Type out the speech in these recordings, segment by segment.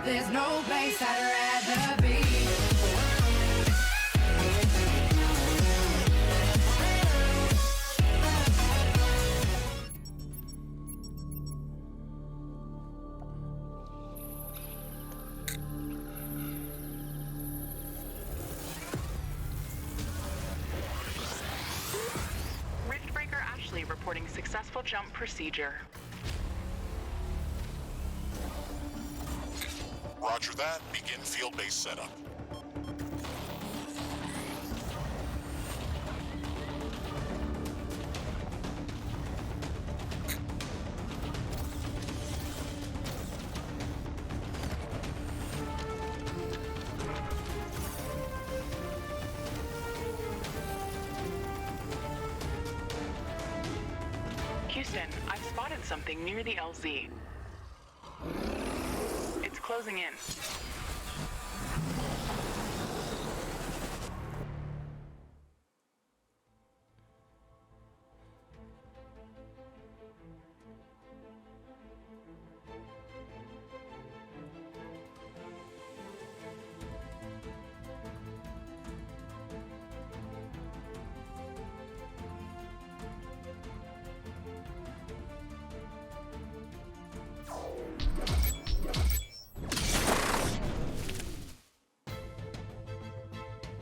There's no place I'd rather be. Riftbreaker Ashley reporting successful jump procedure. Roger that. Begin field-based setup. Houston, I've spotted something near the LZ. It's closing in.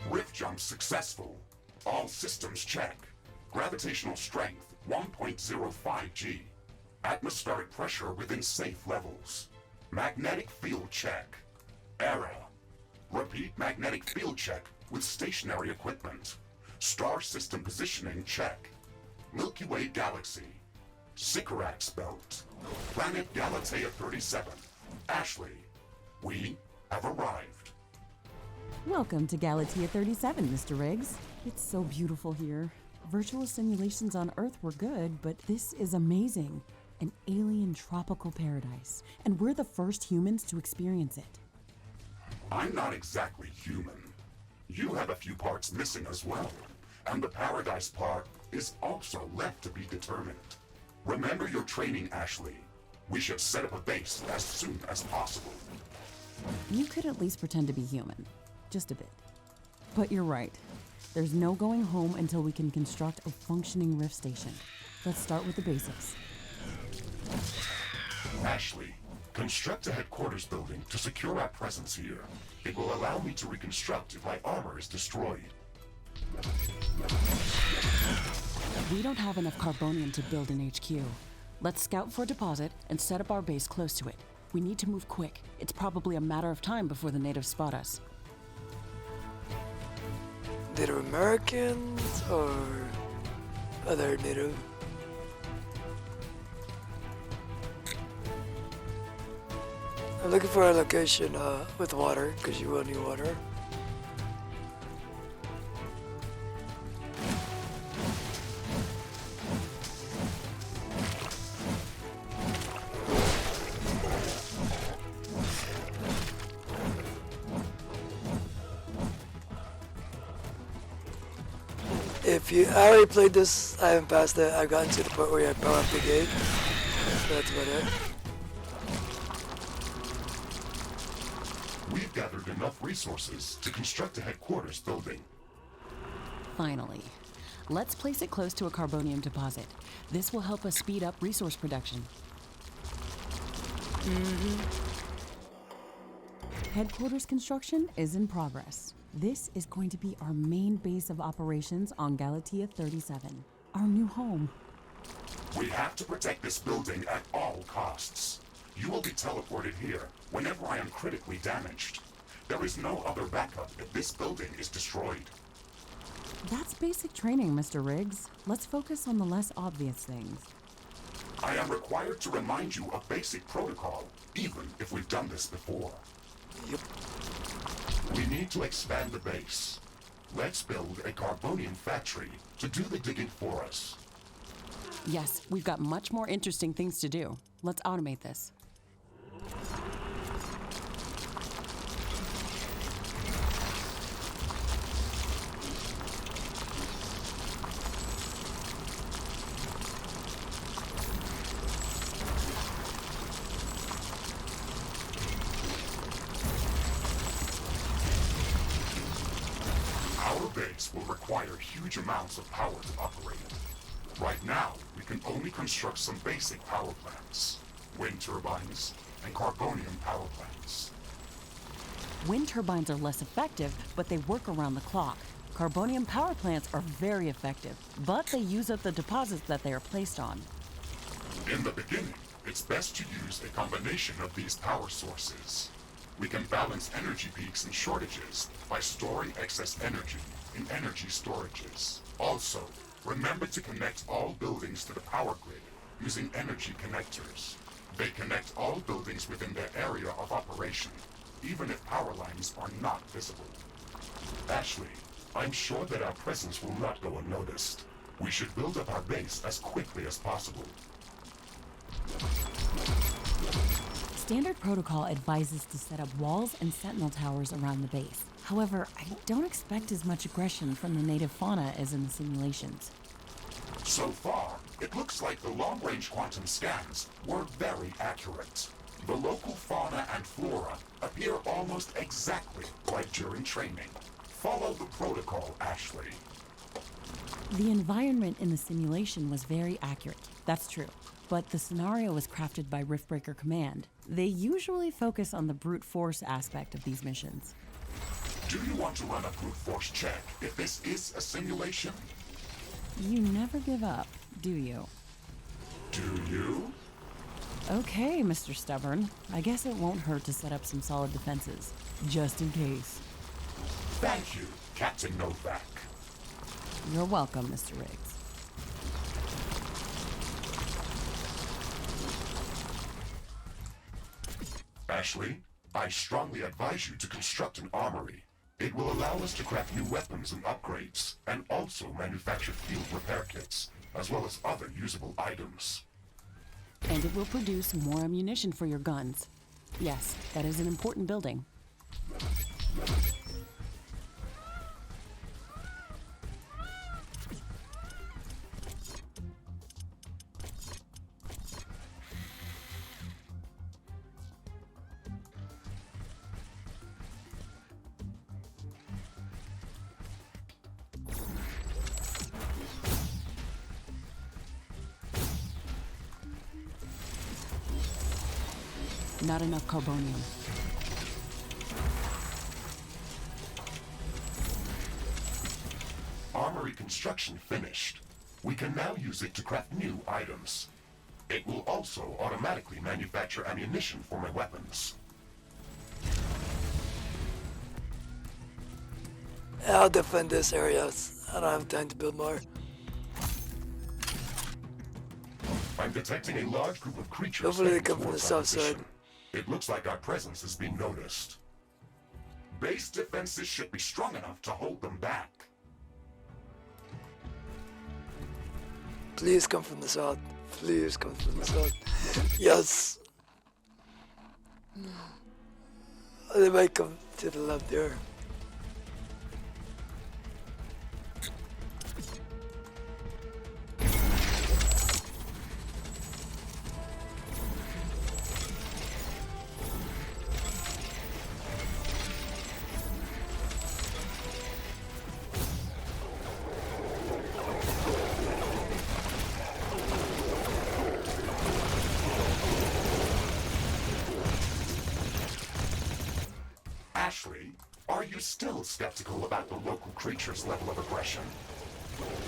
Rift jump successful. All systems check. Gravitational strength 1.05 G. Atmospheric pressure within safe levels. Magnetic field check. Error. Repeat magnetic field check with stationary equipment. Star system positioning check. Milky Way galaxy. Sycorax belt. Planet Galatea 37. Ashley, we have arrived. Welcome to Galatea 37, Mr. Riggs. It's so beautiful here. Virtual simulations on Earth were good, but this is amazing. An alien tropical paradise, and we're the first humans to experience it. I'm not exactly human. You have a few parts missing as well, and the paradise part is also left to be determined. Remember your training, Ashley. We should set up a base as soon as possible. You could at least pretend to be human. Just a bit. But you're right. There's no going home until we can construct a functioning rift station. Let's start with the basics. Ashley, construct a headquarters building to secure our presence here. It will allow me to reconstruct if my armor is destroyed. We don't have enough carbonium to build an HQ. Let's scout for a deposit and set up our base close to it. We need to move quick. It's probably a matter of time before the natives spot us. Native Americans or other native? I'm looking for a location with water, because you will need water. I already played this, I haven't passed it. I've gotten to the point where you have power up the gate. So that's about it. We've gathered enough resources to construct a headquarters building. Finally. Let's place it close to a carbonium deposit. This will help us speed up resource production. Headquarters construction is in progress. This is going to be our main base of operations on Galatea 37, our new home. We have to protect this building at all costs. You will be teleported here whenever I am critically damaged. There is no other backup if this building is destroyed. That's basic training, Mr. Riggs. Let's focus on the less obvious things. I am required to remind you of basic protocol, even if we've done this before. Yep. We need to expand the base. Let's build a carbonium factory to do the digging for us. Yes, we've got much more interesting things to do. Let's automate this. Our base will require huge amounts of power to operate. Right now, we can only construct some basic power plants. Wind turbines and carbonium power plants. Wind turbines are less effective, but they work around the clock. Carbonium power plants are very effective, but they use up the deposits that they are placed on. In the beginning, it's best to use a combination of these power sources. We can balance energy peaks and shortages by storing excess energy in energy storages. Also, remember to connect all buildings to the power grid using energy connectors. They connect all buildings within their area of operation, even if power lines are not visible. Ashley, I'm sure that our presence will not go unnoticed. We should build up our base as quickly as possible. Standard protocol advises to set up walls and sentinel towers around the base. However, I don't expect as much aggression from the native fauna as in the simulations. So far, it looks like the long-range quantum scans were very accurate. The local fauna and flora appear almost exactly like during training. Follow the protocol, Ashley. The environment in the simulation was very accurate, that's true. But the scenario was crafted by Riftbreaker Command. They usually focus on the brute force aspect of these missions. Do you want to run a brute force check if this is a simulation? You never give up, do you? Do you? Okay, Mr. Stubborn. I guess it won't hurt to set up some solid defenses, just in case. Thank you, Captain Novak. You're welcome, Mr. Riggs. Ashley, I strongly advise you to construct an armory. It will allow us to craft new weapons and upgrades, and also manufacture field repair kits, as well as other usable items. And it will produce more ammunition for your guns. Yes, that is an important building. Not enough carbonium. Armory construction finished. We can now use it to craft new items. It will also automatically manufacture ammunition for my weapons. I'll defend this area. I don't have time to build more. I'm detecting a large group of creatures. Hopefully they heading come from the towards south our position. side. It looks like our presence is being noticed. Base defenses should be strong enough to hold them back. Please come from the south. Please come from the south. Yes. They might come to the left there. Ashley, are you still skeptical about the local creature's level of aggression?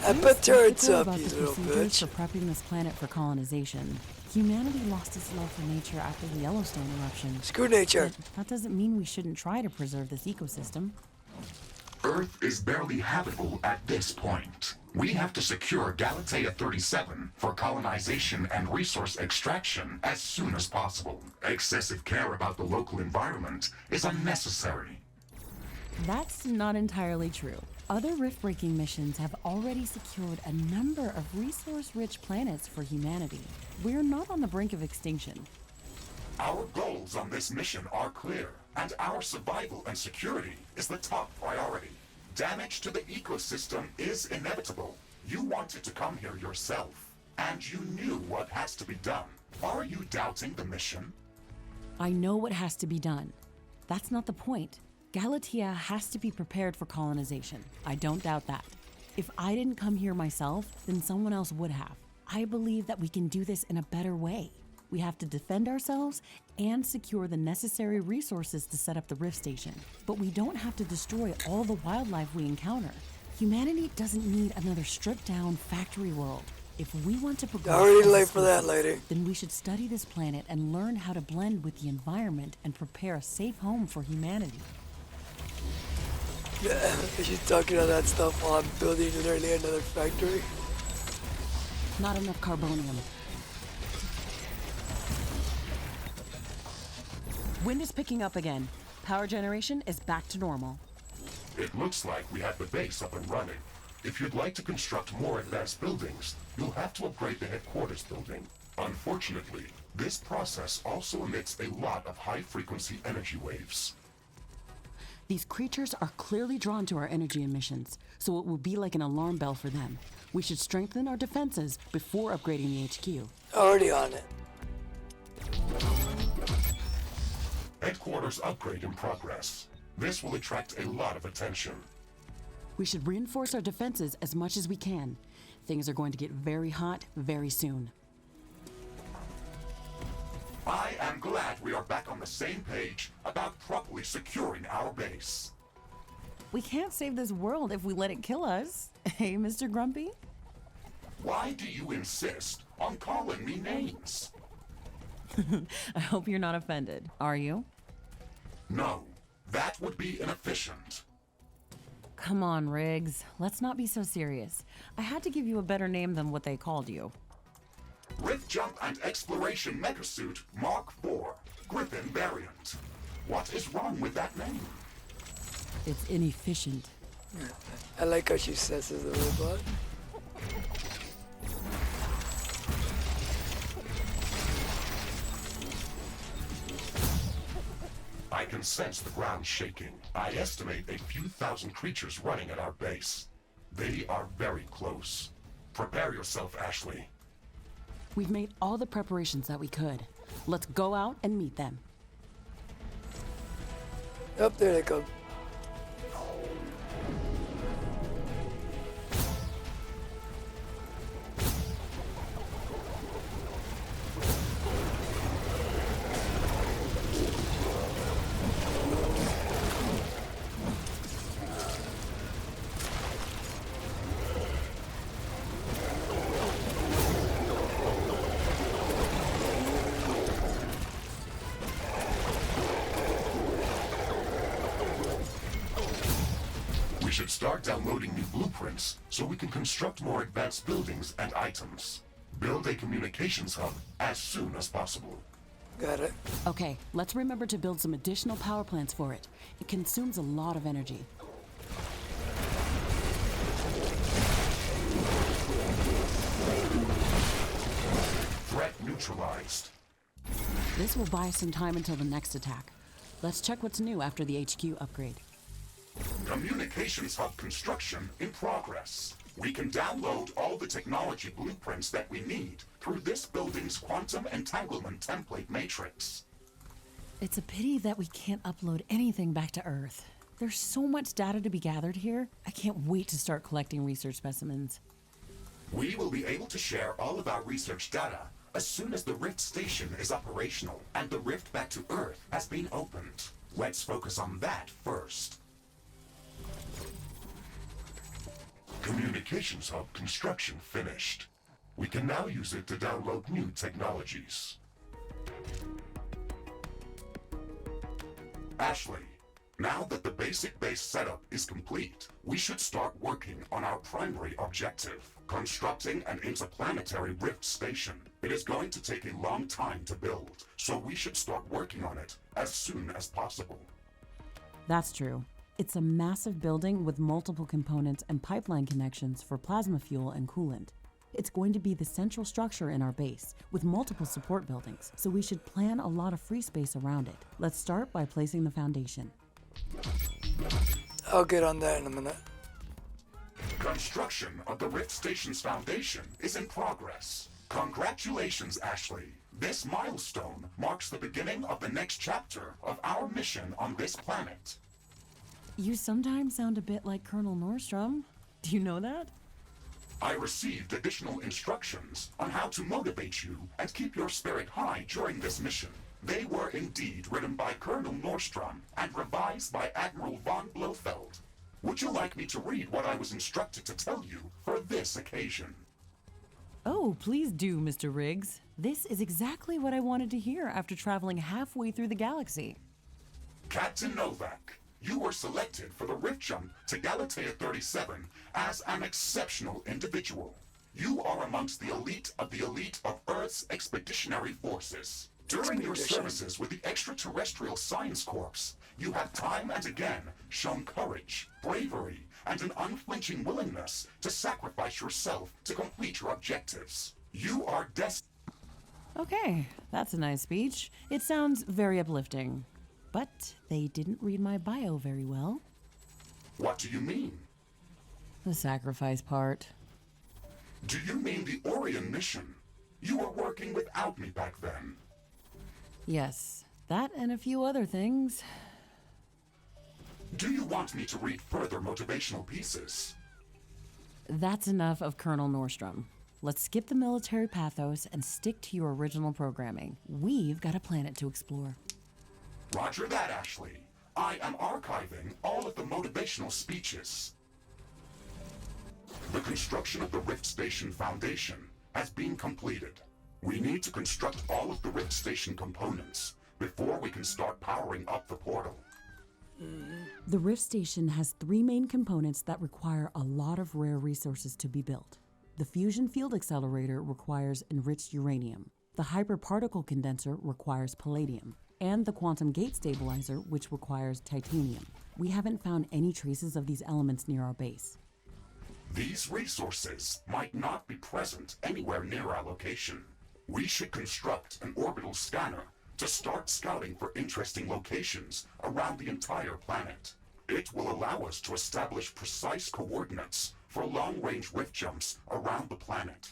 I put turrets Skeptical up, about you the little procedures bitch. for prepping this planet for colonization. Humanity lost its love for nature after the Yellowstone eruption. Screw nature. But that doesn't mean we shouldn't try to preserve this ecosystem. Earth is barely habitable at this point. We have to secure Galatea 37 for colonization and resource extraction as soon as possible. Excessive care about the local environment is unnecessary. That's not entirely true. Other rift-breaking missions have already secured a number of resource-rich planets for humanity. We're not on the brink of extinction. Our goals on this mission are clear, and our survival and security is the top priority. Damage to the ecosystem is inevitable. You wanted to come here yourself, and you knew what has to be done. Are you doubting the mission? I know what has to be done. That's not the point. Galatea has to be prepared for colonization. I don't doubt that. If I didn't come here myself, then someone else would have. I believe that we can do this in a better way. We have to defend ourselves and secure the necessary resources to set up the Rift Station. But we don't have to destroy all the wildlife we encounter. Humanity doesn't need another stripped-down factory world. If we want to progress, Already late for that, lady. then we should study this planet and learn how to blend with the environment and prepare a safe home for humanity. Yeah, she's talking all that stuff while I'm building literally another factory. Not enough carbonium. Wind is picking up again. Power generation is back to normal. It looks like we have the base up and running. If you'd like to construct more advanced buildings, you'll have to upgrade the headquarters building. Unfortunately, this process also emits a lot of high-frequency energy waves. These creatures are clearly drawn to our energy emissions, so it will be like an alarm bell for them. We should strengthen our defenses before upgrading the HQ. Already on it. Headquarters upgrade in progress. This will attract a lot of attention. We should reinforce our defenses as much as we can. Things are going to get very hot very soon. I am glad we are back on the same page about properly securing our base. We can't save this world if we let it kill us. Hey, Mr. Grumpy? Why do you insist on calling me names? I hope you're not offended. Are you? No, that would be inefficient. Come on, Riggs. Let's not be so serious. I had to give you a better name than what they called you. Rift Jump and Exploration Megasuit Mark IV, Griffin variant. What is wrong with that name? It's inefficient. I like how she says as a robot. I can sense the ground shaking. I estimate a few thousand creatures running at our base. They are very close. Prepare yourself, Ashley. We've made all the preparations that we could. Let's go out and meet them. Up there they go. We should start downloading new blueprints so we can construct more advanced buildings and items. Build a communications hub as soon as possible. Got it. Okay, let's remember to build some additional power plants for it. It consumes a lot of energy. Threat neutralized. This will buy us some time until the next attack. Let's check what's new after the HQ upgrade. Communications hub construction in progress. We can download all the technology blueprints that we need through this building's quantum entanglement template matrix. It's a pity that we can't upload anything back to Earth. There's so much data to be gathered here. I can't wait to start collecting research specimens. We will be able to share all of our research data as soon as the Rift Station is operational and the rift back to Earth has been opened. Let's focus on that first. Communications hub construction finished. We can now use it to download new technologies. Ashley, now that the basic base setup is complete, we should start working on our primary objective, constructing an interplanetary rift station. It is going to take a long time to build, so we should start working on it as soon as possible. That's true. It's a massive building with multiple components and pipeline connections for plasma fuel and coolant. It's going to be the central structure in our base, with multiple support buildings, so we should plan a lot of free space around it. Let's start by placing the foundation. I'll get on that in a minute. Construction of the Rift Station's foundation is in progress. Congratulations, Ashley. This milestone marks the beginning of the next chapter of our mission on this planet. You sometimes sound a bit like Colonel Nordstrom. Do you know that? I received additional instructions on how to motivate you and keep your spirit high during this mission. They were indeed written by Colonel Nordstrom and revised by Admiral von Blofeld. Would you like me to read what I was instructed to tell you for this occasion? Oh, please do, Mr. Riggs. This is exactly what I wanted to hear after traveling halfway through the galaxy. Captain Novak, you were selected for the rift jump to Galatea 37 as an exceptional individual. You are amongst the elite of Earth's expeditionary forces. During your services with the Extraterrestrial Science Corps, you have time and again shown courage, bravery, and an unflinching willingness to sacrifice yourself to complete your objectives. You are destined. Okay, that's a nice speech. It sounds very uplifting. But they didn't read my bio very well. What do you mean? The sacrifice part. Do you mean the Orion mission? You were working without me back then. Yes, that and a few other things. Do you want me to read further motivational pieces? That's enough of Colonel Nordstrom. Let's skip the military pathos and stick to your original programming. We've got a planet to explore. Roger that, Ashley. I am archiving all of the motivational speeches. The construction of the Rift Station Foundation has been completed. We need to construct all of the Rift Station components before we can start powering up the portal. The Rift Station has 3 main components that require a lot of rare resources to be built. The fusion field accelerator requires enriched uranium. The hyperparticle condenser requires palladium. And the quantum gate stabilizer, which requires titanium. We haven't found any traces of these elements near our base. These resources might not be present anywhere near our location. We should construct an orbital scanner to start scouting for interesting locations around the entire planet. It will allow us to establish precise coordinates for long-range rift jumps around the planet.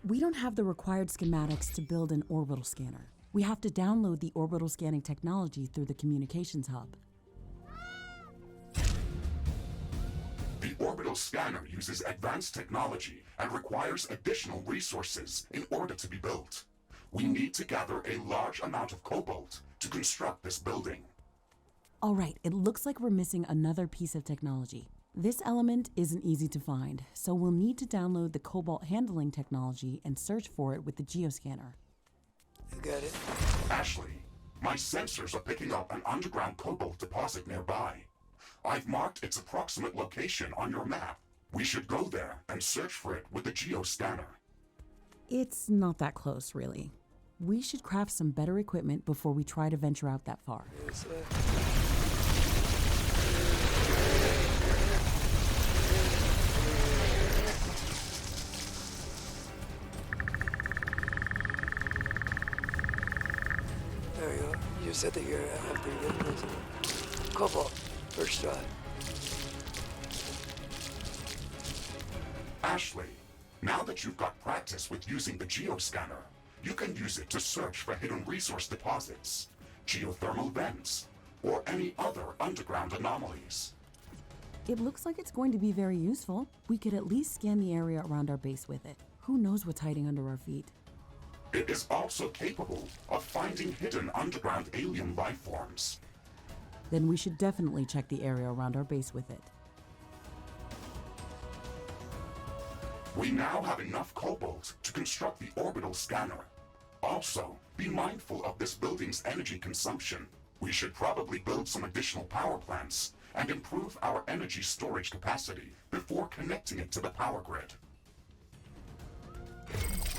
We don't have the required schematics to build an orbital scanner. We have to download the orbital scanning technology through the communications hub. The orbital scanner uses advanced technology and requires additional resources in order to be built. We need to gather a large amount of cobalt to construct this building. All right, it looks like we're missing another piece of technology. This element isn't easy to find, so we'll need to download the cobalt handling technology and search for it with the geoscanner. You got it. Ashley, my sensors are picking up an underground cobalt deposit nearby. I've marked its approximate location on your map. We should go there and search for it with the geoscanner. It's not that close, really. We should craft some better equipment before we try to venture out that far. Yes, there we go. You said that you're after you get this. Cobalt, first try. Ashley, now that you've got practice with using the geoscanner, you can use it to search for hidden resource deposits, geothermal vents, or any other underground anomalies. It looks like it's going to be very useful. We could at least scan the area around our base with it. Who knows what's hiding under our feet? It is also capable of finding hidden underground alien life forms. Then we should definitely check the area around our base with it. We now have enough cobalt to construct the orbital scanner. Also, be mindful of this building's energy consumption. We should probably build some additional power plants and improve our energy storage capacity before connecting it to the power grid.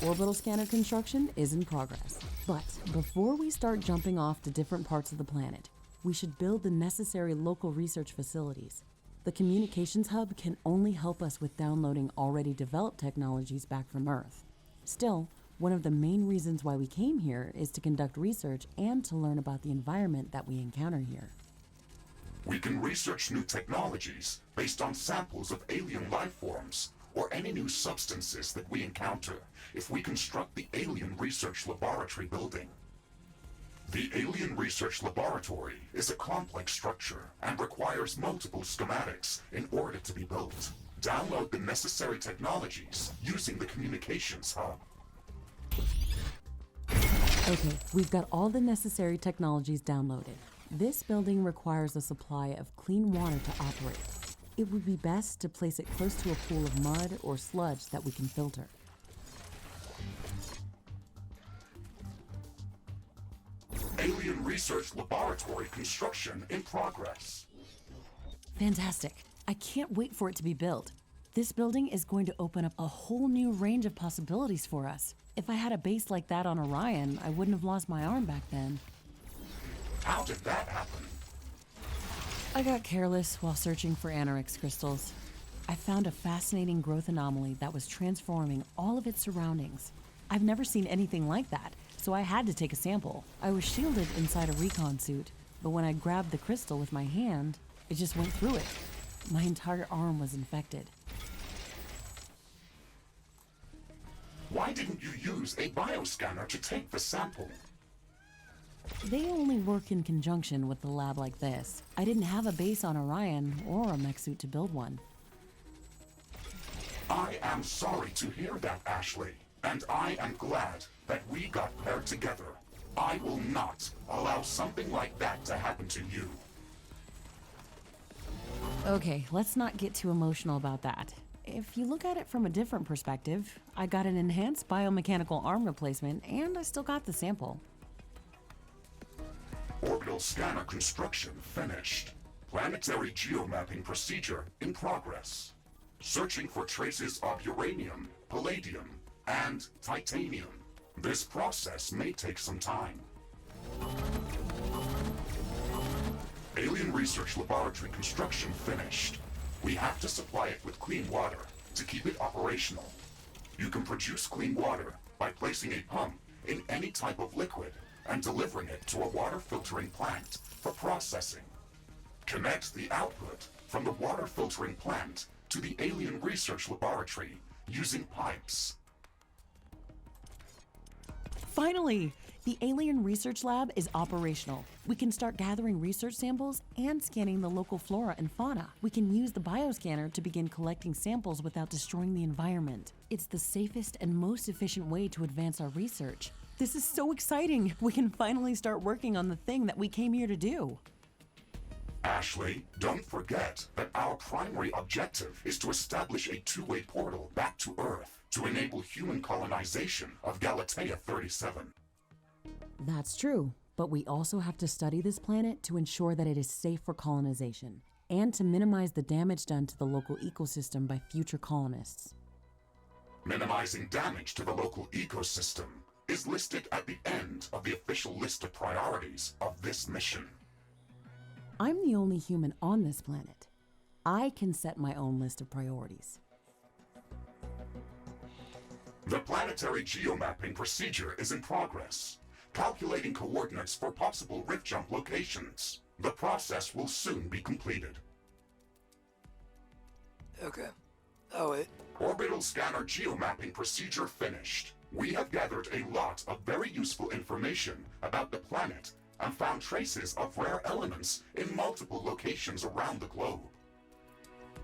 Orbital scanner construction is in progress. But before we start jumping off to different parts of the planet, we should build the necessary local research facilities. The communications hub can only help us with downloading already developed technologies back from Earth. Still, one of the main reasons why we came here is to conduct research and to learn about the environment that we encounter here. We can research new technologies based on samples of alien life forms or any new substances that we encounter if we construct the Alien Research Laboratory building. The Alien Research Laboratory is a complex structure and requires multiple schematics in order to be built. Download the necessary technologies using the communications hub. Okay, we've got all the necessary technologies downloaded. This building requires a supply of clean water to operate. It would be best to place it close to a pool of mud or sludge that we can filter. Alien Research Laboratory construction in progress. Fantastic. I can't wait for it to be built. This building is going to open up a whole new range of possibilities for us. If I had a base like that on Orion, I wouldn't have lost my arm back then. How did that happen? I got careless while searching for Anorix crystals. I found a fascinating growth anomaly that was transforming all of its surroundings. I've never seen anything like that, so I had to take a sample. I was shielded inside a recon suit, but when I grabbed the crystal with my hand, it just went through it. My entire arm was infected. Why didn't you use a bioscanner to take the sample? They only work in conjunction with a lab like this. I didn't have a base on Orion or a mech suit to build one. I am sorry to hear that, Ashley, and I am glad that we got paired together. I will not allow something like that to happen to you. Okay, let's not get too emotional about that. If you look at it from a different perspective, I got an enhanced biomechanical arm replacement and I still got the sample. Orbital scanner construction finished. Planetary geomapping procedure in progress. Searching for traces of uranium, palladium, and titanium. This process may take some time. Alien Research Laboratory construction finished. We have to supply it with clean water to keep it operational. You can produce clean water by placing a pump in any type of liquid and delivering it to a water filtering plant for processing. Connect the output from the water filtering plant to the Alien Research Laboratory using pipes. Finally! The Alien Research Lab is operational. We can start gathering research samples and scanning the local flora and fauna. We can use the bioscanner to begin collecting samples without destroying the environment. It's the safest and most efficient way to advance our research. This is so exciting! We can finally start working on the thing that we came here to do. Ashley, don't forget that our primary objective is to establish a two-way portal back to Earth to enable human colonization of Galatea 37. That's true, but we also have to study this planet to ensure that it is safe for colonization, and to minimize the damage done to the local ecosystem by future colonists. Minimizing damage to the local ecosystem is listed at the end of the official list of priorities of this mission. I'm the only human on this planet. I can set my own list of priorities. The planetary geomapping procedure is in progress, calculating coordinates for possible rift jump locations. The process will soon be completed. Okay. Oh, wait. Orbital scanner geomapping procedure finished. We have gathered a lot of very useful information about the planet and found traces of rare elements in multiple locations around the globe.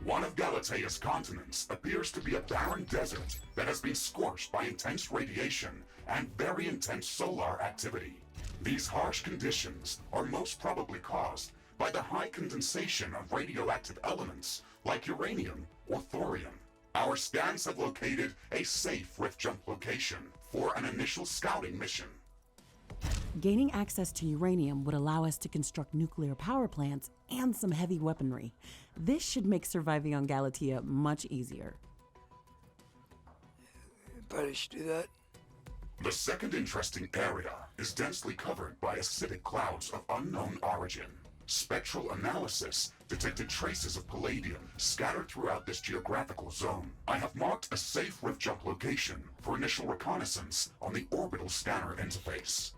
One of Galatea's continents appears to be a barren desert that has been scorched by intense radiation and very intense solar activity. These harsh conditions are most probably caused by the high condensation of radioactive elements like uranium or thorium. Our scans have located a safe rift jump location for an initial scouting mission. Gaining access to uranium would allow us to construct nuclear power plants and some heavy weaponry. This should make surviving on Galatea much easier. Probably should do that. The second interesting area is densely covered by acidic clouds of unknown origin. Spectral analysis detected traces of palladium scattered throughout this geographical zone. I have marked a safe rift jump location for initial reconnaissance on the orbital scanner interface.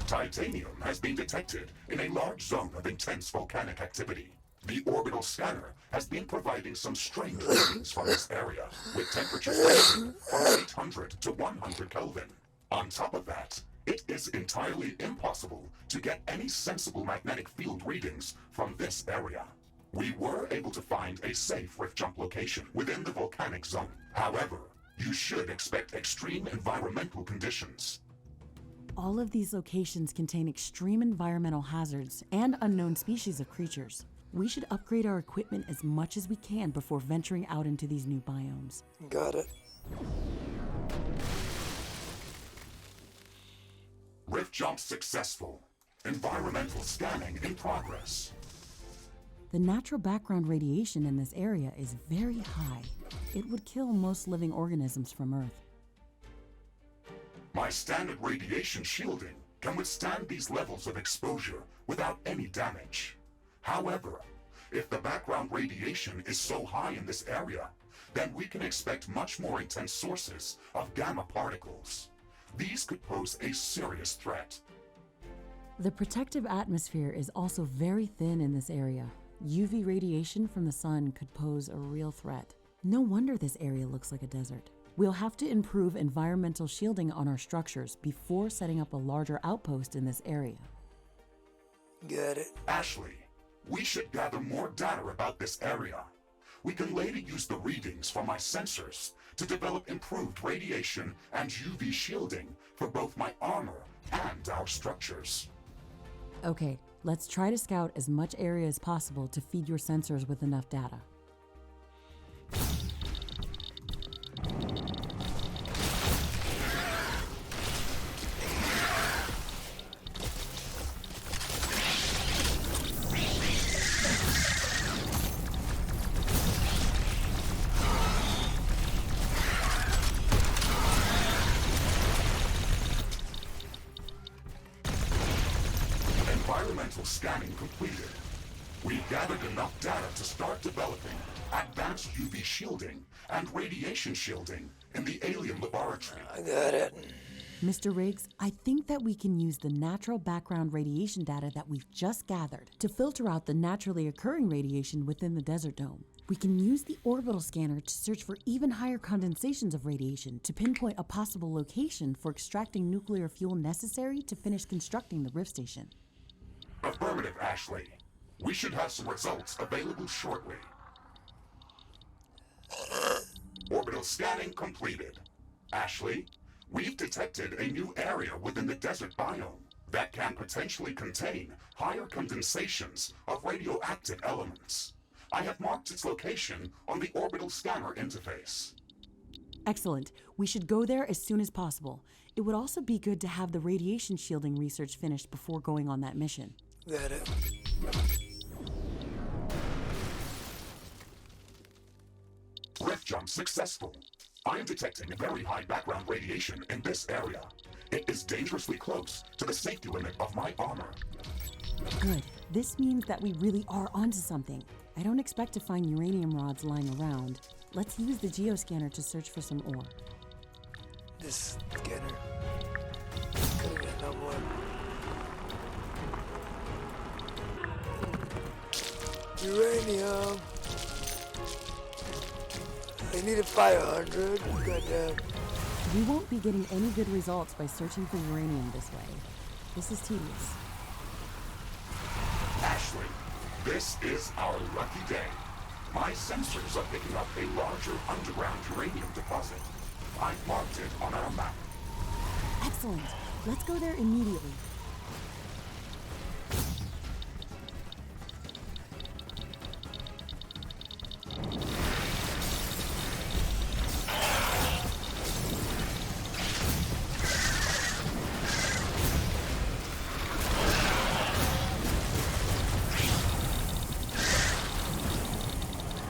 Titanium has been detected in a large zone of intense volcanic activity. The orbital scanner has been providing some strange readings from this area, with temperatures ranging from 800 to 100 Kelvin. On top of that, It is entirely impossible to get any sensible magnetic field readings from this area. We were able to find a safe rift jump location within the volcanic zone. However, you should expect extreme environmental conditions. All of these locations contain extreme environmental hazards and unknown species of creatures. We should upgrade our equipment as much as we can before venturing out into these new biomes. Got it. Rift jump successful. Environmental scanning in progress. The natural background radiation in this area is very high. It would kill most living organisms from Earth. My standard radiation shielding can withstand these levels of exposure without any damage. However, if the background radiation is so high in this area, then we can expect much more intense sources of gamma particles. These could pose a serious threat. The protective atmosphere is also very thin in this area. UV radiation from the sun could pose a real threat. No wonder this area looks like a desert. We'll have to improve environmental shielding on our structures before setting up a larger outpost in this area. Got it. Ashley, we should gather more data about this area. We can later use the readings from my sensors to develop improved radiation and UV shielding for both my armor and our structures. Okay, let's try to scout as much area as possible to feed your sensors with enough data. Environmental scanning completed. We've gathered enough data to start developing advanced UV shielding and radiation shielding in the alien laboratory. I got it. Mr. Riggs, I think that we can use the natural background radiation data that we've just gathered to filter out the naturally occurring radiation within the desert dome. We can use the orbital scanner to search for even higher condensations of radiation to pinpoint a possible location for extracting nuclear fuel necessary to finish constructing the rift station. Affirmative, Ashley. We should have some results available shortly. Orbital scanning completed. Ashley, we've detected a new area within the desert biome that can potentially contain higher condensations of radioactive elements. I have marked its location on the orbital scanner interface. Excellent. We should go there as soon as possible. It would also be good to have the radiation shielding research finished before going on that mission. Got it. Rift jump successful. I am detecting very high background radiation in this area. It is dangerously close to the safety limit of my armor. Good. This means that we really are onto something. I don't expect to find uranium rods lying around. Let's use the geoscanner to search for some ore. This scanner. Could have got no more. Uranium. I needed 500. Goddamn. We won't be getting any good results by searching for uranium this way. This is tedious. Ashley, this is our lucky day. My sensors are picking up a larger underground uranium deposit. I've marked it on our map. Excellent. Let's go there immediately.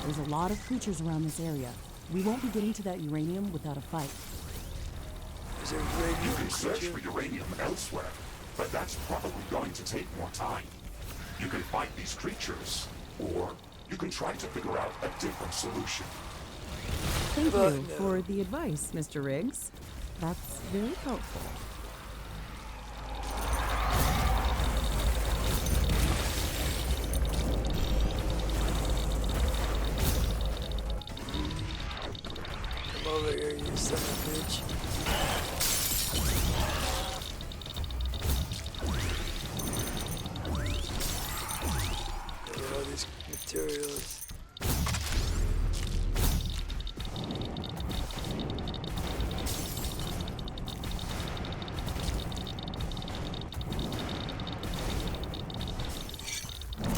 There's a lot of creatures around this area. We won't be getting to that uranium without a fight. Is there You uranium can search creature? for uranium elsewhere, but that's probably going to take more time. You can fight these creatures, or you can try to figure out a different solution. Thank But you no. for the advice, Mr. Riggs. That's very helpful. Come over here, you son of a bitch. materials.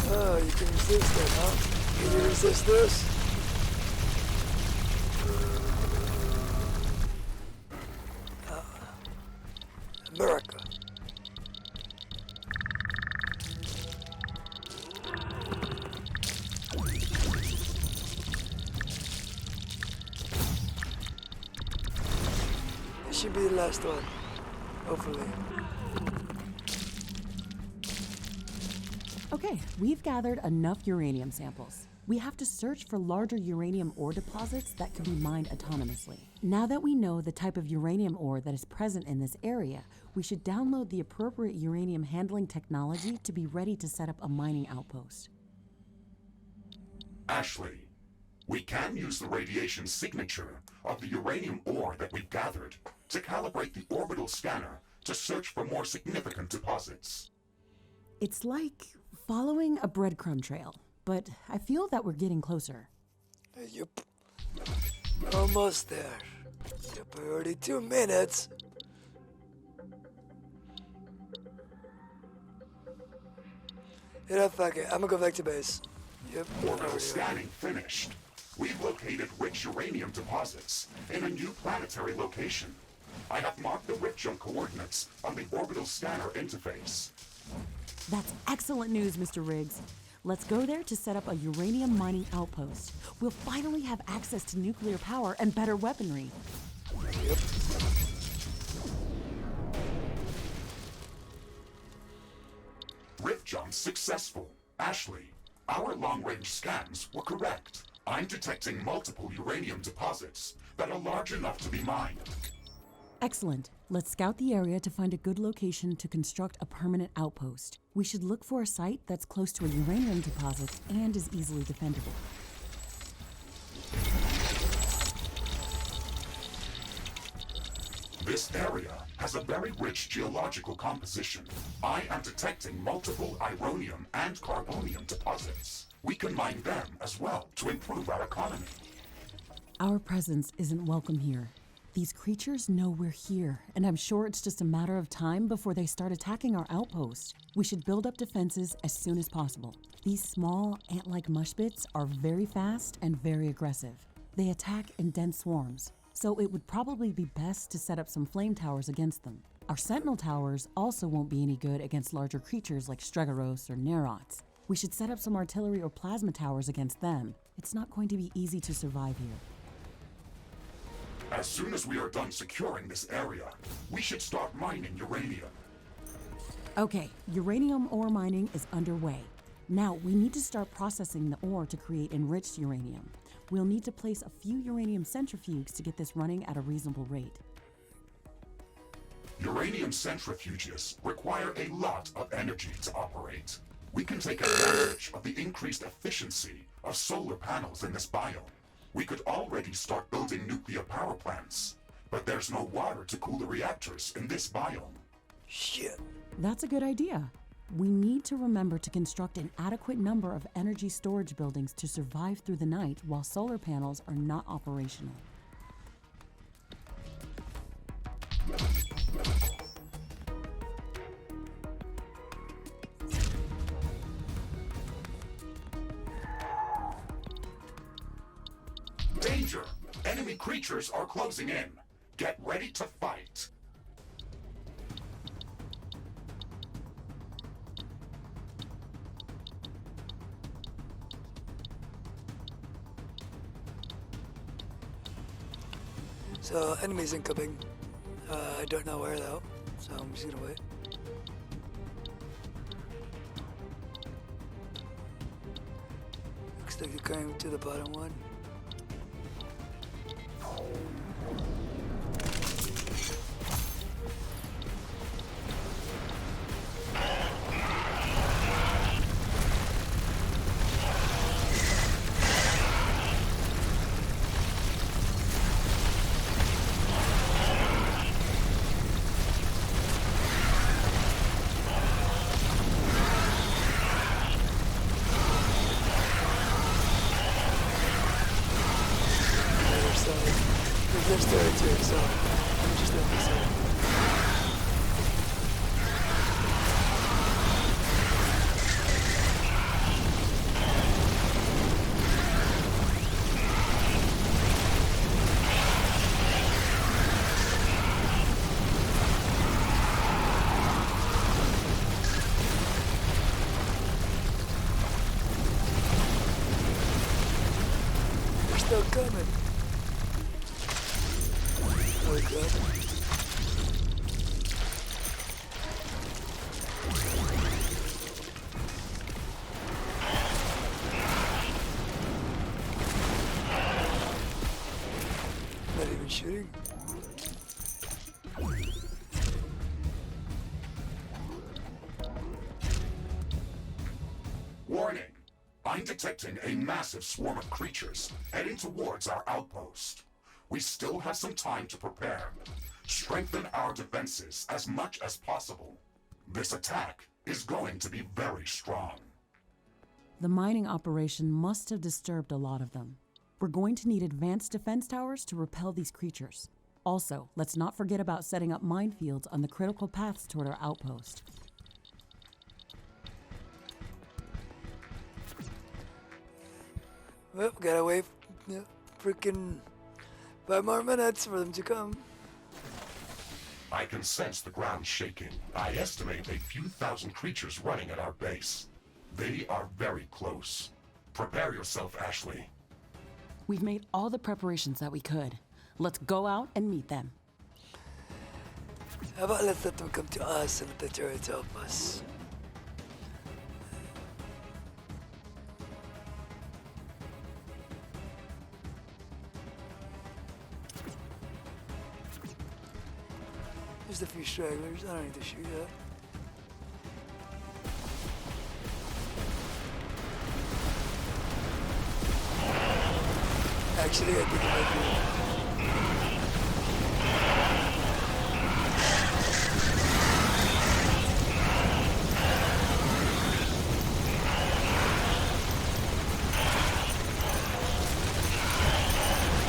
Oh, you can resist it, huh? Can you resist this? America. This should be the last one, hopefully. Okay, we've gathered enough uranium samples. We have to search for larger uranium ore deposits that can be mined autonomously. Now that we know the type of uranium ore that is present in this area, we should download the appropriate uranium handling technology to be ready to set up a mining outpost. Ashley, we can use the radiation signature of the uranium ore that we've gathered to calibrate the orbital scanner to search for more significant deposits. It's like following a breadcrumb trail, but I feel that we're getting closer. Yep. Almost there. Yep, already 2 minutes. You know, fuck it. I'm gonna go back to base. Yep. Orbital scanning finished. We've located rich uranium deposits in a new planetary location. I have marked the Riftjump coordinates on the orbital scanner interface. That's excellent news, Mr. Riggs. Let's go there to set up a uranium mining outpost. We'll finally have access to nuclear power and better weaponry. Yep. Riftjump successful. Ashley, our long-range scans were correct. I'm detecting multiple uranium deposits that are large enough to be mined. Excellent. Let's scout the area to find a good location to construct a permanent outpost. We should look for a site that's close to a uranium deposit and is easily defendable. This area has a very rich geological composition. I am detecting multiple ironium and carbonium deposits. We can mine them as well to improve our economy. Our presence isn't welcome here. These creatures know we're here, and I'm sure it's just a matter of time before they start attacking our outpost. We should build up defenses as soon as possible. These small, ant-like mushbits are very fast and very aggressive. They attack in dense swarms, so it would probably be best to set up some flame towers against them. Our sentinel towers also won't be any good against larger creatures like Stregoros or Nerots. We should set up some artillery or plasma towers against them. It's not going to be easy to survive here. As soon as we are done securing this area, we should start mining uranium. Okay, uranium ore mining is underway. Now, we need to start processing the ore to create enriched uranium. We'll need to place a few uranium centrifuges to get this running at a reasonable rate. Uranium centrifuges require a lot of energy to operate. We can take advantage of the increased efficiency of solar panels in this biome. We could already start building nuclear power plants, but there's no water to cool the reactors in this biome. Shit. That's a good idea. We need to remember to construct an adequate number of energy storage buildings to survive through the night while solar panels are not operational. Danger! Enemy creatures are closing in. Get ready to fight. So, enemies incoming. I don't know where though, so I'm just gonna wait. Looks like they're going to the bottom one. territory, so I'm just doing this here. They're still coming. Oh god. Not even shooting. Warning! I'm detecting a massive swarm of creatures heading towards our outpost. We still have some time to prepare. Strengthen our defenses as much as possible. This attack is going to be very strong. The mining operation must have disturbed a lot of them. We're going to need advanced defense towers to repel these creatures. Also, let's not forget about setting up minefields on the critical paths toward our outpost. Well, gotta wait freaking 5 more minutes for them to come. I can sense the ground shaking. I estimate a few thousand creatures running at our base. They are very close. Prepare yourself, Ashley. We've made all the preparations that we could. Let's go out and meet them. How about let's let them come to us and let the turrets help us? Just a few stragglers, I don't need to shoot at. Actually, I think it might be.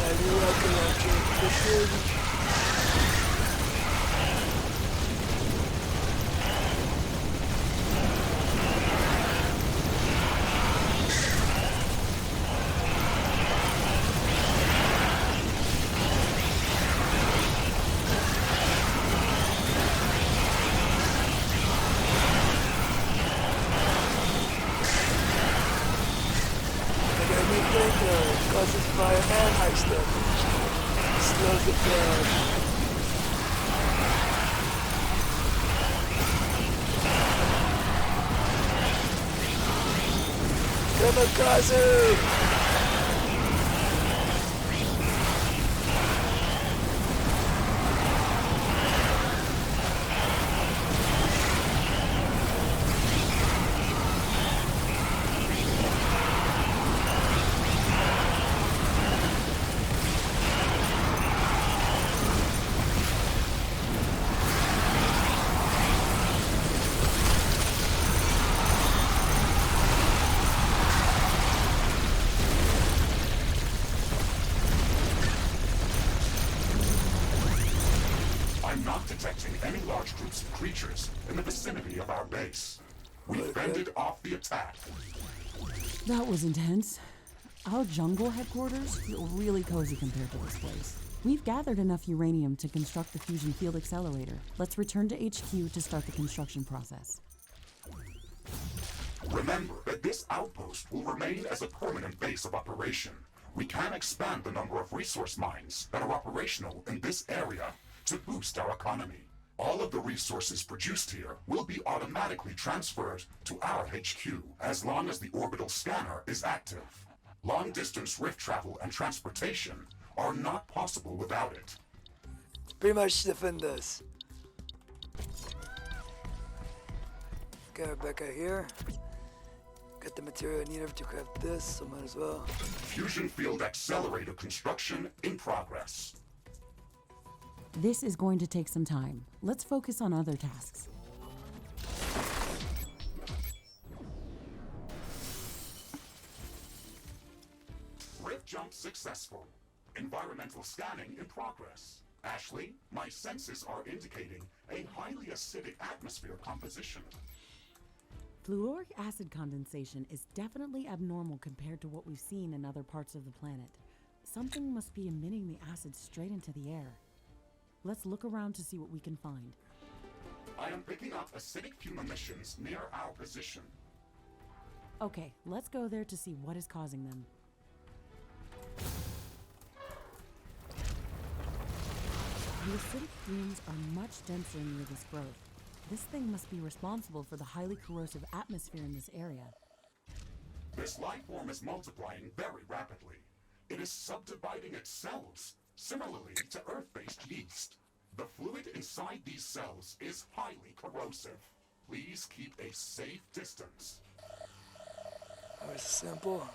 I do like a launcher, for sure. Causes fire and ice damage. Slows it down. Kamikaze! I'm not detecting any large groups of creatures in the vicinity of our base. We fended off the attack. That was intense. Our jungle headquarters feel really cozy compared to this place. We've gathered enough uranium to construct the fusion field accelerator. Let's return to HQ to start the construction process. Remember that this outpost will remain as a permanent base of operation. We can expand the number of resource mines that are operational in this area to boost our economy. All of the resources produced here will be automatically transferred to our HQ as long as the orbital scanner is active. Long-distance rift travel and transportation are not possible without it. Pretty much defend us. Got Rebecca here. Got the material I needed to craft this, so might as well. Fusion field accelerator construction in progress. This is going to take some time. Let's focus on other tasks. Rift jump successful. Environmental scanning in progress. Ashley, my senses are indicating a highly acidic atmosphere composition. Fluoric acid condensation is definitely abnormal compared to what we've seen in other parts of the planet. Something must be emitting the acid straight into the air. Let's look around to see what we can find. I am picking up acidic fume emissions near our position. Okay, let's go there to see what is causing them. The acidic fumes are much denser near this growth. This thing must be responsible for the highly corrosive atmosphere in this area. This life form is multiplying very rapidly. It is subdividing its cells, similarly to Earth-based yeast. The fluid inside these cells is highly corrosive. Please keep a safe distance. There's a sample.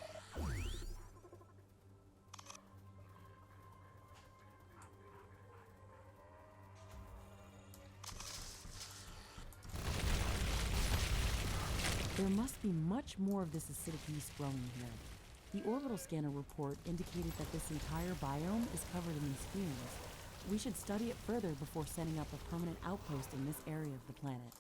There must be much more of this acidic yeast growing here. The orbital scanner report indicated that this entire biome is covered in these fumes. We should study it further before setting up a permanent outpost in this area of the planet.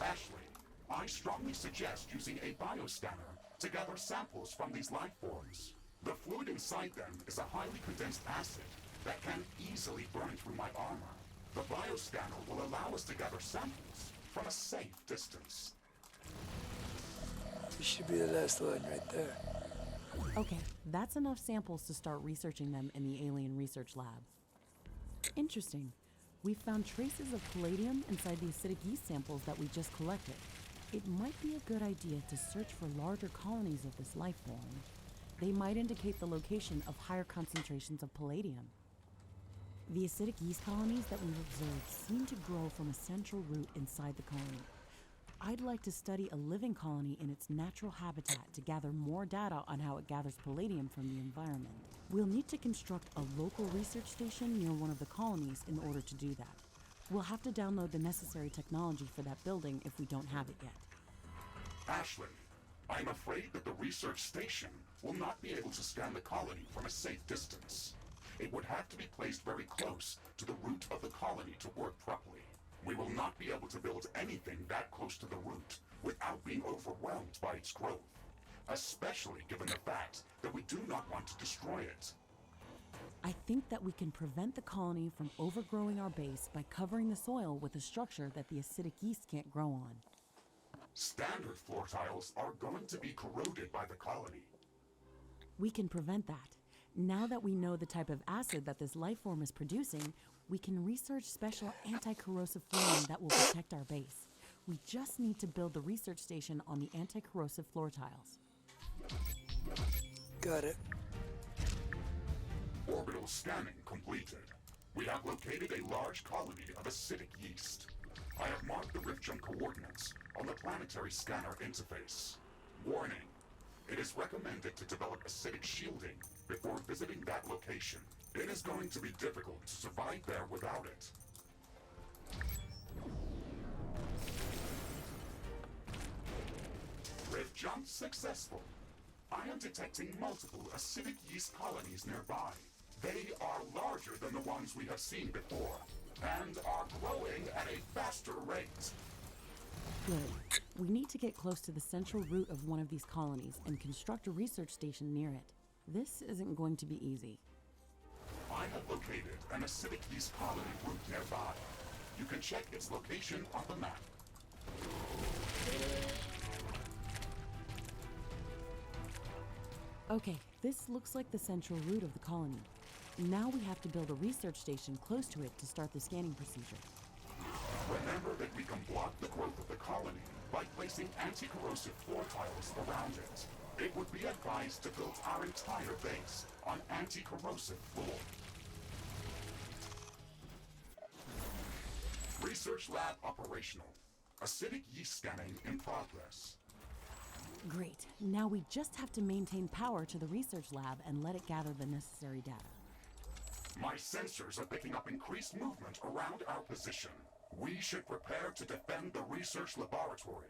Ashley, I strongly suggest using a bioscanner to gather samples from these life forms. The fluid inside them is a highly condensed acid that can easily burn through my armor. The bioscanner will allow us to gather samples from a safe distance. This should be the last one right there. Okay, that's enough samples to start researching them in the alien research lab. Interesting. We found traces of palladium inside the acidic yeast samples that we just collected. It might be a good idea to search for larger colonies of this life form. They might indicate the location of higher concentrations of palladium. The acidic yeast colonies that we've observed seem to grow from a central root inside the colony. I'd like to study a living colony in its natural habitat to gather more data on how it gathers palladium from the environment. We'll need to construct a local research station near one of the colonies in order to do that. We'll have to download the necessary technology for that building if we don't have it yet. Ashley, I'm afraid that the research station will not be able to scan the colony from a safe distance. It would have to be placed very close to the root of the colony to work properly. We will not be able to build anything that close to the root without being overwhelmed by its growth, especially given the fact that we do not want to destroy it. I think that we can prevent the colony from overgrowing our base by covering the soil with a structure that the acidic yeast can't grow on. Standard floor tiles are going to be corroded by the colony. We can prevent that. Now that we know the type of acid that this life form is producing, we can research special anti-corrosive flooring that will protect our base. We just need to build the research station on the anti-corrosive floor tiles. Got it. Orbital scanning completed. We have located a large colony of acidic yeast. I have marked the rift jump coordinates on the planetary scanner interface. Warning. It is recommended to develop acidic shielding before visiting that location. It is going to be difficult to survive there without it. Rift jump successful. I am detecting multiple acidic yeast colonies nearby. They are larger than the ones we have seen before, and are growing at a faster rate. Good. We need to get close to the central root of one of these colonies and construct a research station near it. This isn't going to be easy. I have located an acidic yeast colony root nearby. You can check its location on the map. Okay, this looks like the central root of the colony. Now we have to build a research station close to it to start the scanning procedure. Remember that we can block the growth of the colony by placing anti-corrosive floor tiles around it. It would be advised to build our entire base on anti-corrosive floor. Research lab operational. Acidic yeast scanning in progress. Great. Now we just have to maintain power to the research lab and let it gather the necessary data. My sensors are picking up increased movement around our position. We should prepare to defend the research laboratory.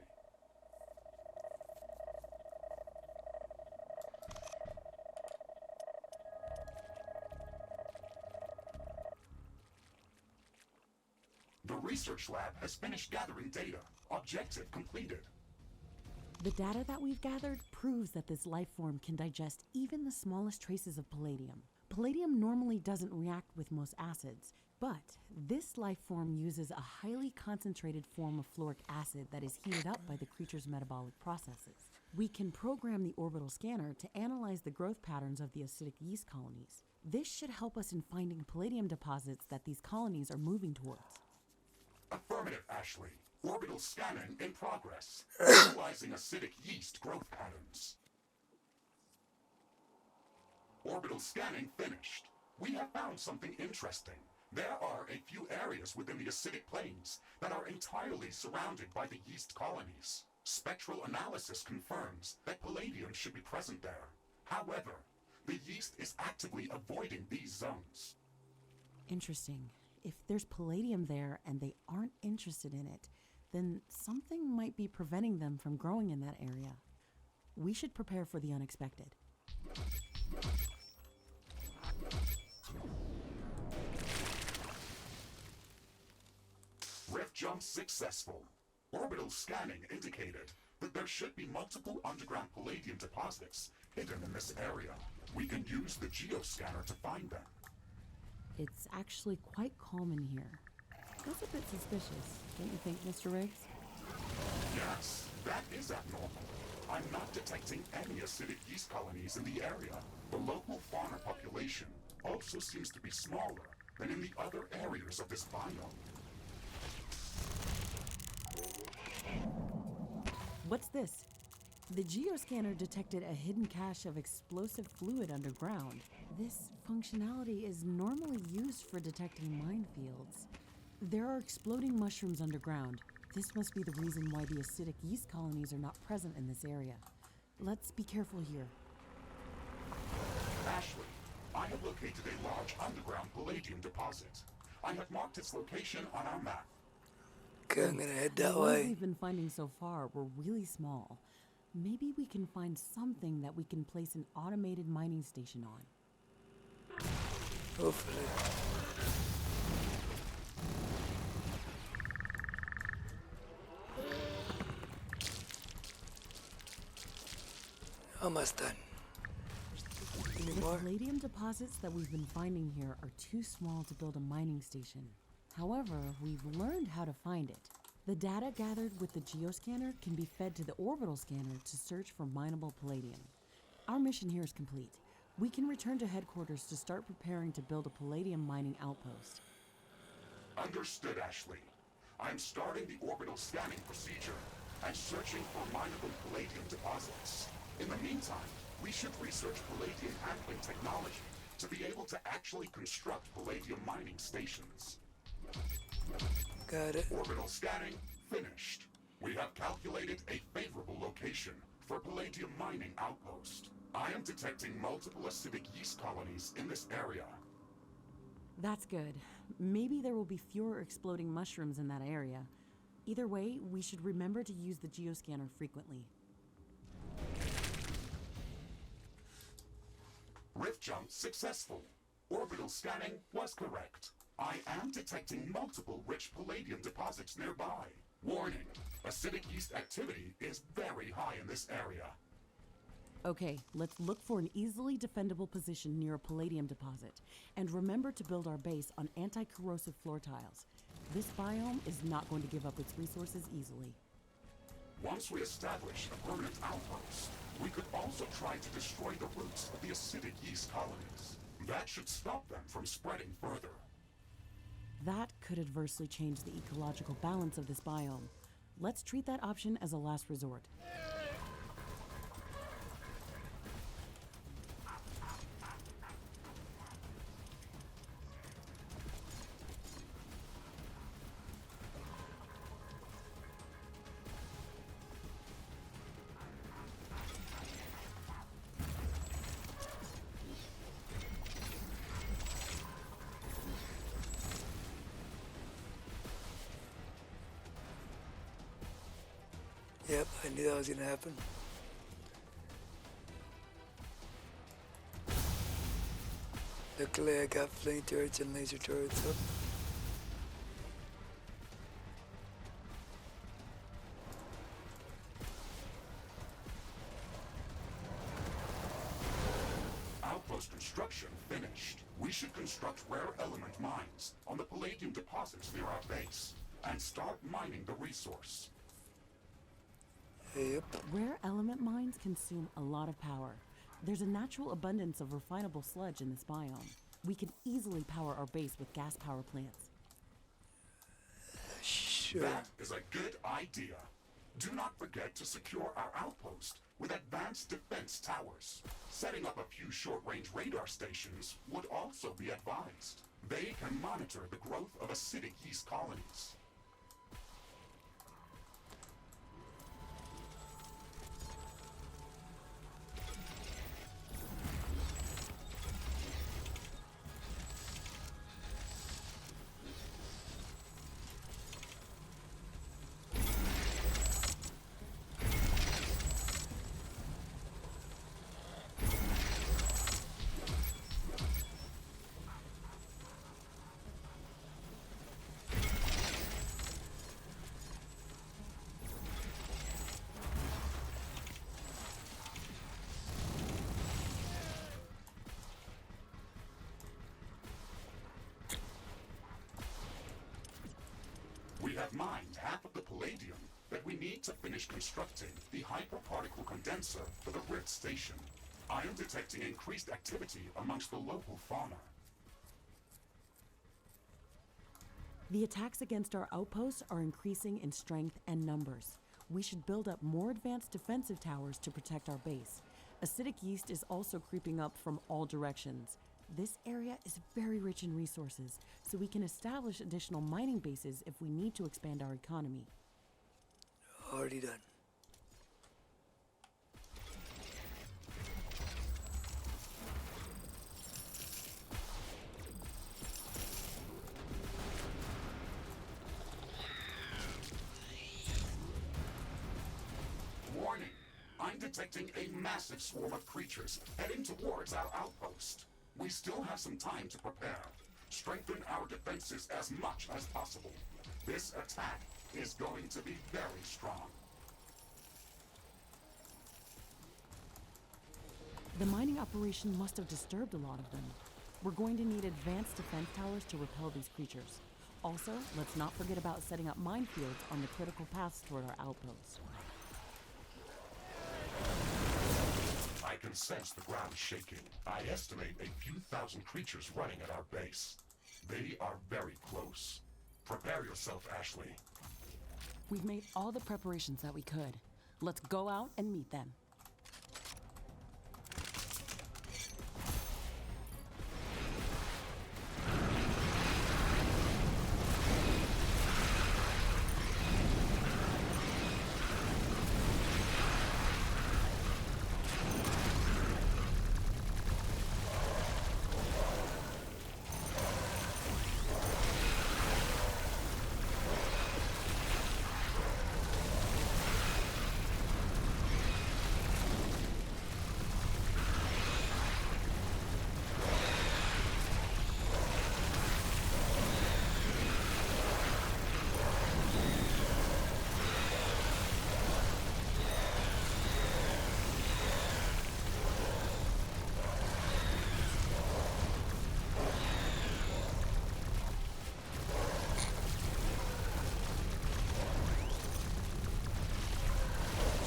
research lab has finished gathering data. Objective completed. The data that we've gathered proves that this life form can digest even the smallest traces of palladium. Palladium normally doesn't react with most acids, but this life form uses a highly concentrated form of fluoric acid that is heated up by the creature's metabolic processes. We can program the orbital scanner to analyze the growth patterns of the acidic yeast colonies. This should help us in finding palladium deposits that these colonies are moving towards. Affirmative, Ashley. Orbital scanning in progress. Analyzing acidic yeast growth patterns. Orbital scanning finished. We have found something interesting. There are a few areas within the acidic plains that are entirely surrounded by the yeast colonies. Spectral analysis confirms that palladium should be present there. However, the yeast is actively avoiding these zones. Interesting. If there's palladium there and they aren't interested in it, then something might be preventing them from growing in that area. We should prepare for the unexpected. Rift jump successful. Orbital scanning indicated that there should be multiple underground palladium deposits hidden in this area. We can use the geoscanner to find them. It's actually quite calm in here. That's a bit suspicious, don't you think, Mr. Riggs? Yes, that is abnormal. I'm not detecting any acidic yeast colonies in the area. The local fauna population also seems to be smaller than in the other areas of this biome. What's this? The geoscanner detected a hidden cache of explosive fluid underground. This functionality is normally used for detecting minefields. There are exploding mushrooms underground. This must be the reason why the acidic yeast colonies are not present in this area. Let's be careful here. Ashley, I have located a large underground palladium deposit. I have marked its location on our map. Okay, I'm gonna head that The ones way. we've been finding so far were really small. Maybe we can find something that we can place an automated mining station on. Hopefully. Almost done. Any The more? palladium deposits that we've been finding here are too small to build a mining station. However, we've learned how to find it. The data gathered with the geoscanner can be fed to the orbital scanner to search for mineable palladium. Our mission here is complete. We can return to headquarters to start preparing to build a palladium mining outpost. Understood, Ashley. I'm starting the orbital scanning procedure and searching for mineable palladium deposits. In the meantime, we should research palladium handling technology to be able to actually construct palladium mining stations. Got it. Orbital scanning finished. We have calculated a favorable location for palladium mining outpost. I am detecting multiple acidic yeast colonies in this area. That's good. Maybe there will be fewer exploding mushrooms in that area. Either way, we should remember to use the geoscanner frequently. Rift jump successful. Orbital scanning was correct. I am detecting multiple rich palladium deposits nearby. Warning, acidic yeast activity is very high in this area. Okay, let's look for an easily defendable position near a palladium deposit. And remember to build our base on anti-corrosive floor tiles. This biome is not going to give up its resources easily. Once we establish a permanent outpost, we could also try to destroy the roots of the acidic yeast colonies. That should stop them from spreading further. That could adversely change the ecological balance of this biome. Let's treat that option as a last resort. Yep, I knew that was gonna happen. Luckily I got flame turrets and laser turrets up. outpost construction finished. We should construct rare element mines on the palladium deposits near our base and start mining the resource. Yep. Rare element mines consume a lot of power. There's a natural abundance of refinable sludge in this biome. We could easily power our base with gas power plants. Sure. That is a good idea. Do not forget to secure our outpost with advanced defense towers. Setting up a few short-range radar stations would also be advised. They can monitor the growth of acidic yeast colonies. We have mined half of the palladium that we need to finish constructing the hyperparticle condenser for the Rift station. I am detecting increased activity amongst the local fauna. The attacks against our outposts are increasing in strength and numbers. We should build up more advanced defensive towers to protect our base. Acidic yeast is also creeping up from all directions. This area is very rich in resources, so we can establish additional mining bases if we need to expand our economy. Already done. Warning! I'm detecting a massive swarm of creatures heading towards our outpost. We still have some time to prepare. Strengthen our defenses as much as possible. This attack is going to be very strong. The mining operation must have disturbed a lot of them. We're going to need advanced defense towers to repel these creatures. Also, let's not forget about setting up minefields on the critical paths toward our outpost. I can sense the ground shaking. I estimate a few thousand creatures running at our base. They are very close. Prepare yourself, Ashley. We've made all the preparations that we could. Let's go out and meet them.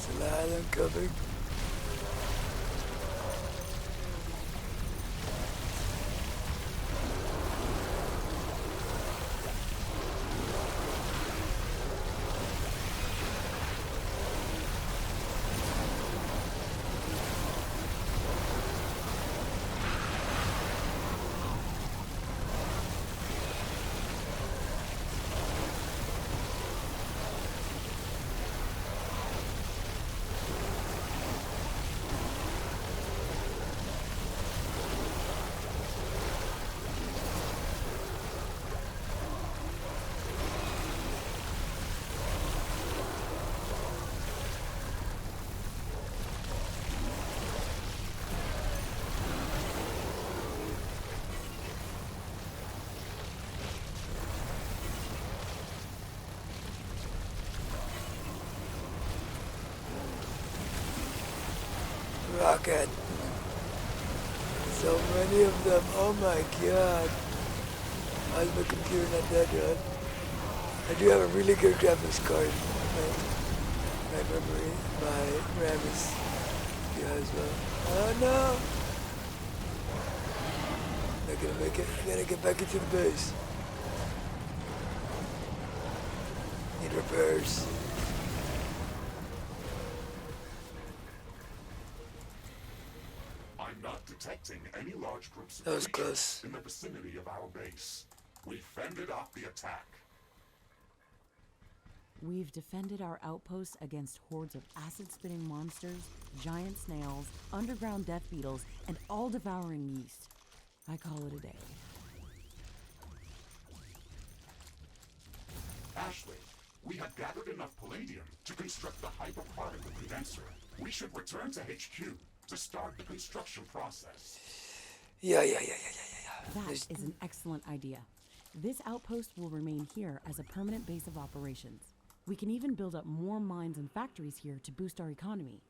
There's an island coming. Rocket. so many of them. Oh my god. Why is my computer not that good? I do have a really good graphics card. My memory, my RAM is yeah as well. Oh no! I'm not gonna make it. I gotta get back into the base. Need repairs. I'm not detecting any large groups of That was creatures close. in the vicinity of our base. We fended off the attack. We've defended our outposts against hordes of acid-spitting monsters, giant snails, underground death beetles, and all-devouring yeast. I call it a day. Ashley, we have gathered enough palladium to construct the hyperparticle condenser. We should return to HQ to start the construction process. Yeah. That is an excellent idea. This outpost will remain here as a permanent base of operations. We can even build up more mines and factories here to boost our economy.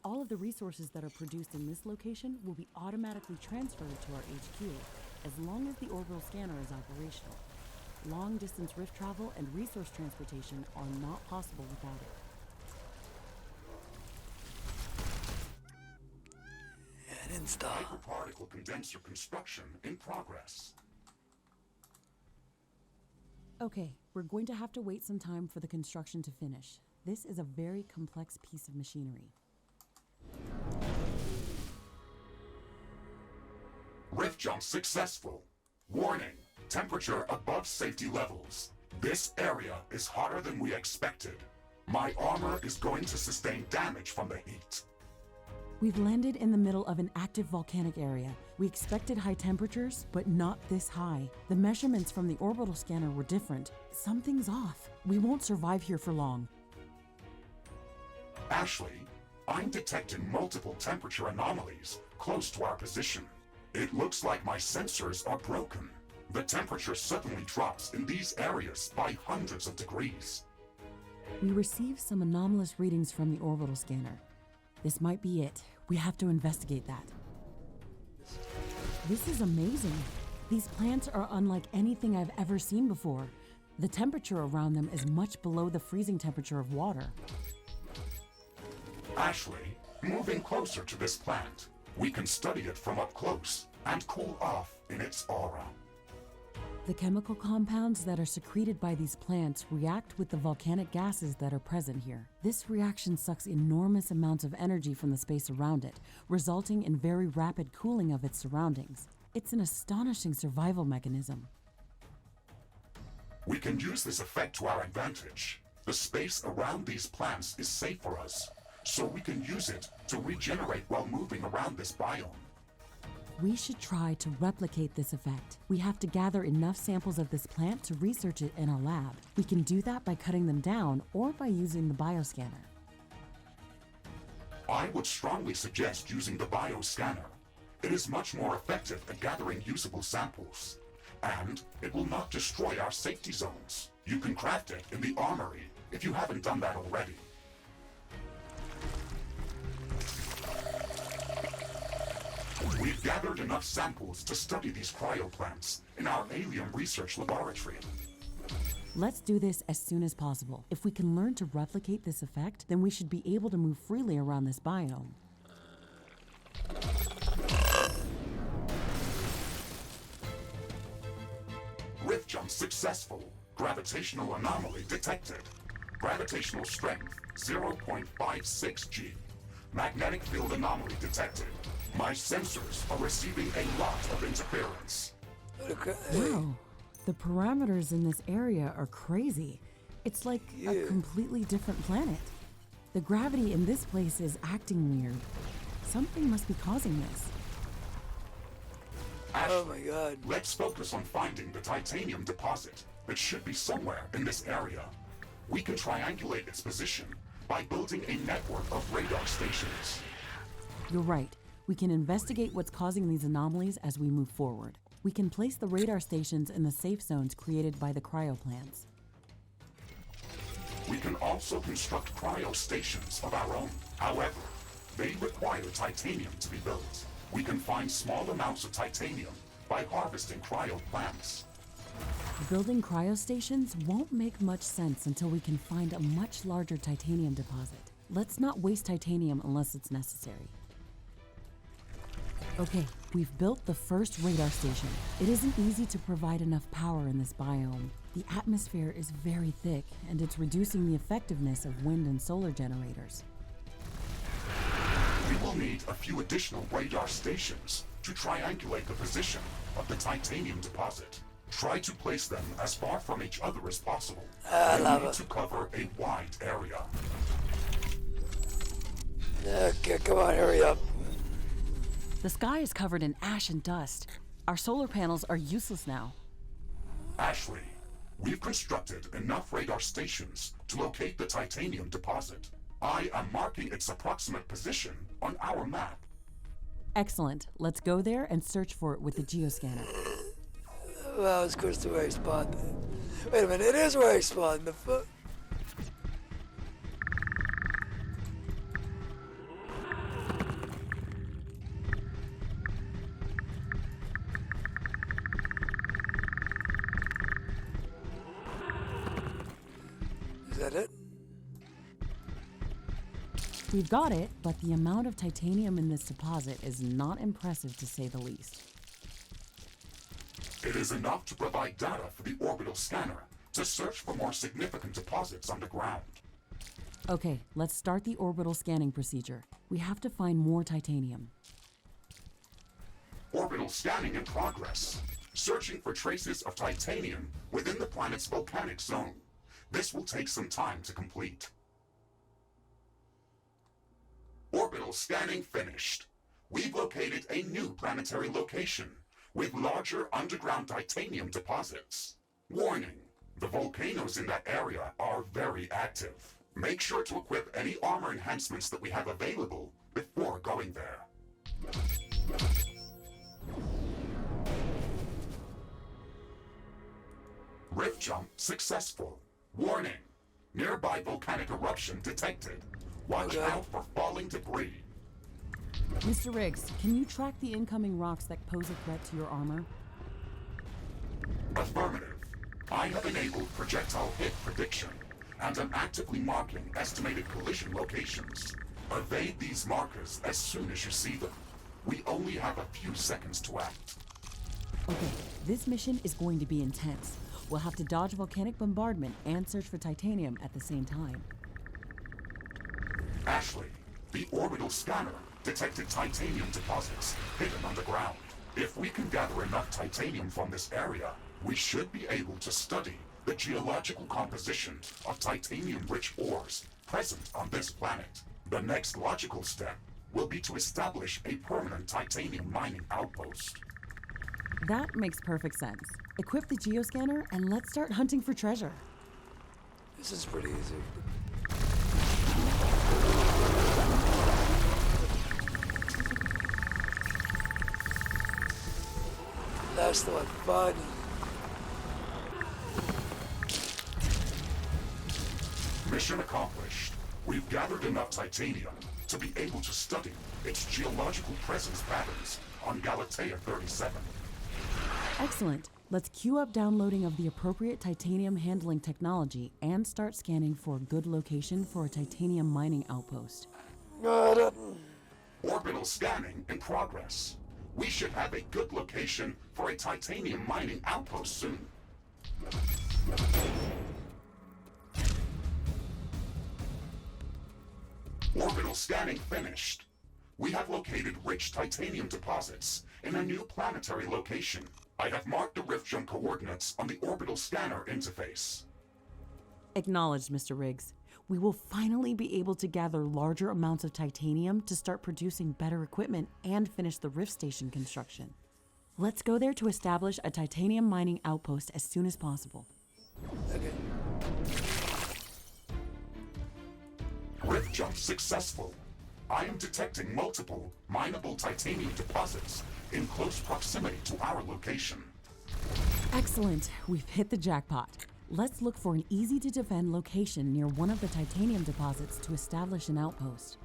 All of the resources that are produced in this location will be automatically transferred to our HQ, as long as the orbital scanner is operational. Long-distance rift travel and resource transportation are not possible without it. And install. Hyperparticle condenser construction in progress. Okay, we're going to have to wait some time for the construction to finish. This is a very complex piece of machinery. Rift jump successful. Warning, temperature above safety levels. This area is hotter than we expected. My armor is going to sustain damage from the heat. We've landed in the middle of an active volcanic area. We expected high temperatures, but not this high. The measurements from the orbital scanner were different. Something's off. We won't survive here for long. Ashley, I'm detecting multiple temperature anomalies close to our position. It looks like my sensors are broken. The temperature suddenly drops in these areas by hundreds of degrees. We received some anomalous readings from the orbital scanner. This might be it. We have to investigate that. This is amazing. These plants are unlike anything I've ever seen before. The temperature around them is much below the freezing temperature of water. Ashley, moving closer to this plant, we can study it from up close and cool off in its aura. The chemical compounds that are secreted by these plants react with the volcanic gases that are present here. This reaction sucks enormous amounts of energy from the space around it, resulting in very rapid cooling of its surroundings. It's an astonishing survival mechanism. We can use this effect to our advantage. The space around these plants is safe for us, so we can use it to regenerate while moving around this biome. We should try to replicate this effect. We have to gather enough samples of this plant to research it in our lab. We can do that by cutting them down or by using the bioscanner. I would strongly suggest using the bioscanner. It is much more effective at gathering usable samples, and it will not destroy our safety zones. You can craft it in the armory if you haven't done that already. We've gathered enough samples to study these cryoplants in our alien research laboratory. Let's do this as soon as possible. If we can learn to replicate this effect, then we should be able to move freely around this biome. Rift jump successful. Gravitational anomaly detected. Gravitational strength 0.56 G. Magnetic field anomaly detected. My sensors are receiving a lot of interference. Wow, the parameters in this area are crazy. It's like a completely different planet. The gravity in this place is acting weird. Something must be causing this. Ashley, Oh my god. let's focus on finding the titanium deposit. It should be somewhere in this area. We can triangulate its position by building a network of radar stations. You're right. We can investigate what's causing these anomalies as we move forward. We can place the radar stations in the safe zones created by the cryoplants. We can also construct cryo stations of our own. However, they require titanium to be built. We can find small amounts of titanium by harvesting cryo plants. Building cryostations won't make much sense until we can find a much larger titanium deposit. Let's not waste titanium unless it's necessary. Okay, we've built the first radar station. It isn't easy to provide enough power in this biome. The atmosphere is very thick, and it's reducing the effectiveness of wind and solar generators. We will need a few additional radar stations to triangulate the position of the titanium deposit. Try to place them as far from each other as possible. We need to cover a wide area. Okay, come on, hurry up. The sky is covered in ash and dust. Our solar panels are useless now. Ashley, we've constructed enough radar stations to locate the titanium deposit. I am marking its approximate position on our map. Excellent. Let's go there and search for it with the geoscanner. Well, it's close to where I spawned. Wait a minute, it is where I spawned. The fuck? Is that it? We've got it, but the amount of titanium in this deposit is not impressive to say the least. It is enough to provide data for the orbital scanner to search for more significant deposits underground. Okay, let's start the orbital scanning procedure. We have to find more titanium. Orbital scanning in progress. Searching for traces of titanium within the planet's volcanic zone. This will take some time to complete. Orbital scanning finished. We've located a new planetary location with larger underground titanium deposits. Warning, the volcanoes in that area are very active. Make sure to equip any armor enhancements that we have available before going there. Rift jump successful. Warning, nearby volcanic eruption detected. Watch out for falling debris. Mr. Riggs, can you track the incoming rocks that pose a threat to your armor? Affirmative. I have enabled projectile hit prediction, and am actively marking estimated collision locations. Evade these markers as soon as you see them. We only have a few seconds to act. Okay, this mission is going to be intense. We'll have to dodge volcanic bombardment and search for titanium at the same time. Ashley, the orbital scanner detected titanium deposits hidden underground. If we can gather enough titanium from this area, we should be able to study the geological composition of titanium-rich ores present on this planet. The next logical step will be to establish a permanent titanium mining outpost. That makes perfect sense. Equip the geoscanner and let's start hunting for treasure. This is pretty easy. Last one, fun. Mission accomplished. We've gathered enough titanium to be able to study its geological presence patterns on Galatea 37. Excellent. Let's queue up downloading of the appropriate titanium handling technology and start scanning for a good location for a titanium mining outpost. Orbital scanning in progress. We should have a good location for a titanium mining outpost soon. Orbital scanning finished. We have located rich titanium deposits in a new planetary location. I have marked the rift jump coordinates on the orbital scanner interface. Acknowledged, Mr. Riggs. We will finally be able to gather larger amounts of titanium to start producing better equipment and finish the rift station construction. Let's go there to establish a titanium mining outpost as soon as possible. Okay. Rift jump successful. I am detecting multiple mineable titanium deposits in close proximity to our location. Excellent. We've hit the jackpot. Let's look for an easy-to-defend location near one of the titanium deposits to establish an outpost.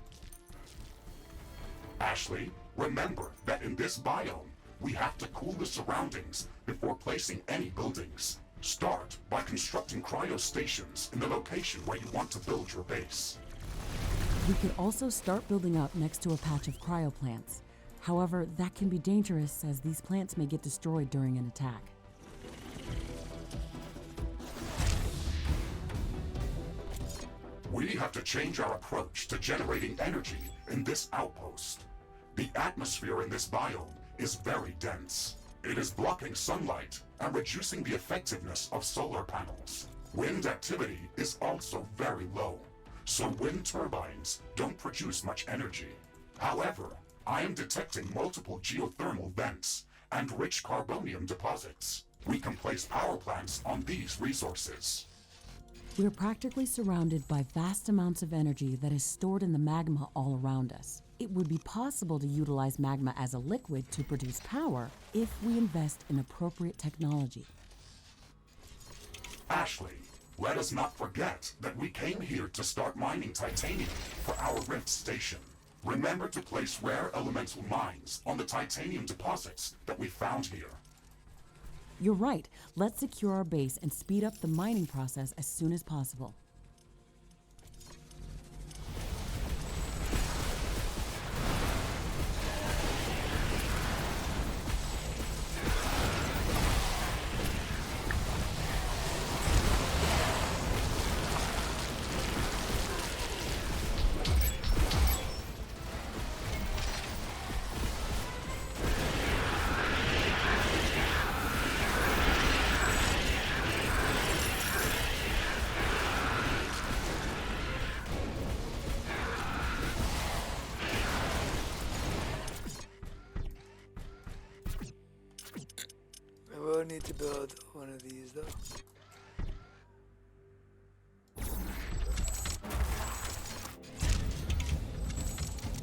Ashley, Remember that in this biome, we have to cool the surroundings before placing any buildings. Start by constructing cryostations in the location where you want to build your base. We could also start building up next to a patch of cryoplants. However, that can be dangerous as these plants may get destroyed during an attack. We have to change our approach to generating energy in this outpost. The atmosphere in this biome is very dense. It is blocking sunlight and reducing the effectiveness of solar panels. Wind activity is also very low, so wind turbines don't produce much energy. However, I am detecting multiple geothermal vents and rich carbonium deposits. We can place power plants on these resources. We're practically surrounded by vast amounts of energy that is stored in the magma all around us. It would be possible to utilize magma as a liquid to produce power if we invest in appropriate technology. Ashley, let us not forget that we came here to start mining titanium for our Rift station. Remember to place rare elemental mines on the titanium deposits that we found here. You're right. Let's secure our base and speed up the mining process as soon as possible. I will need to build one of these though.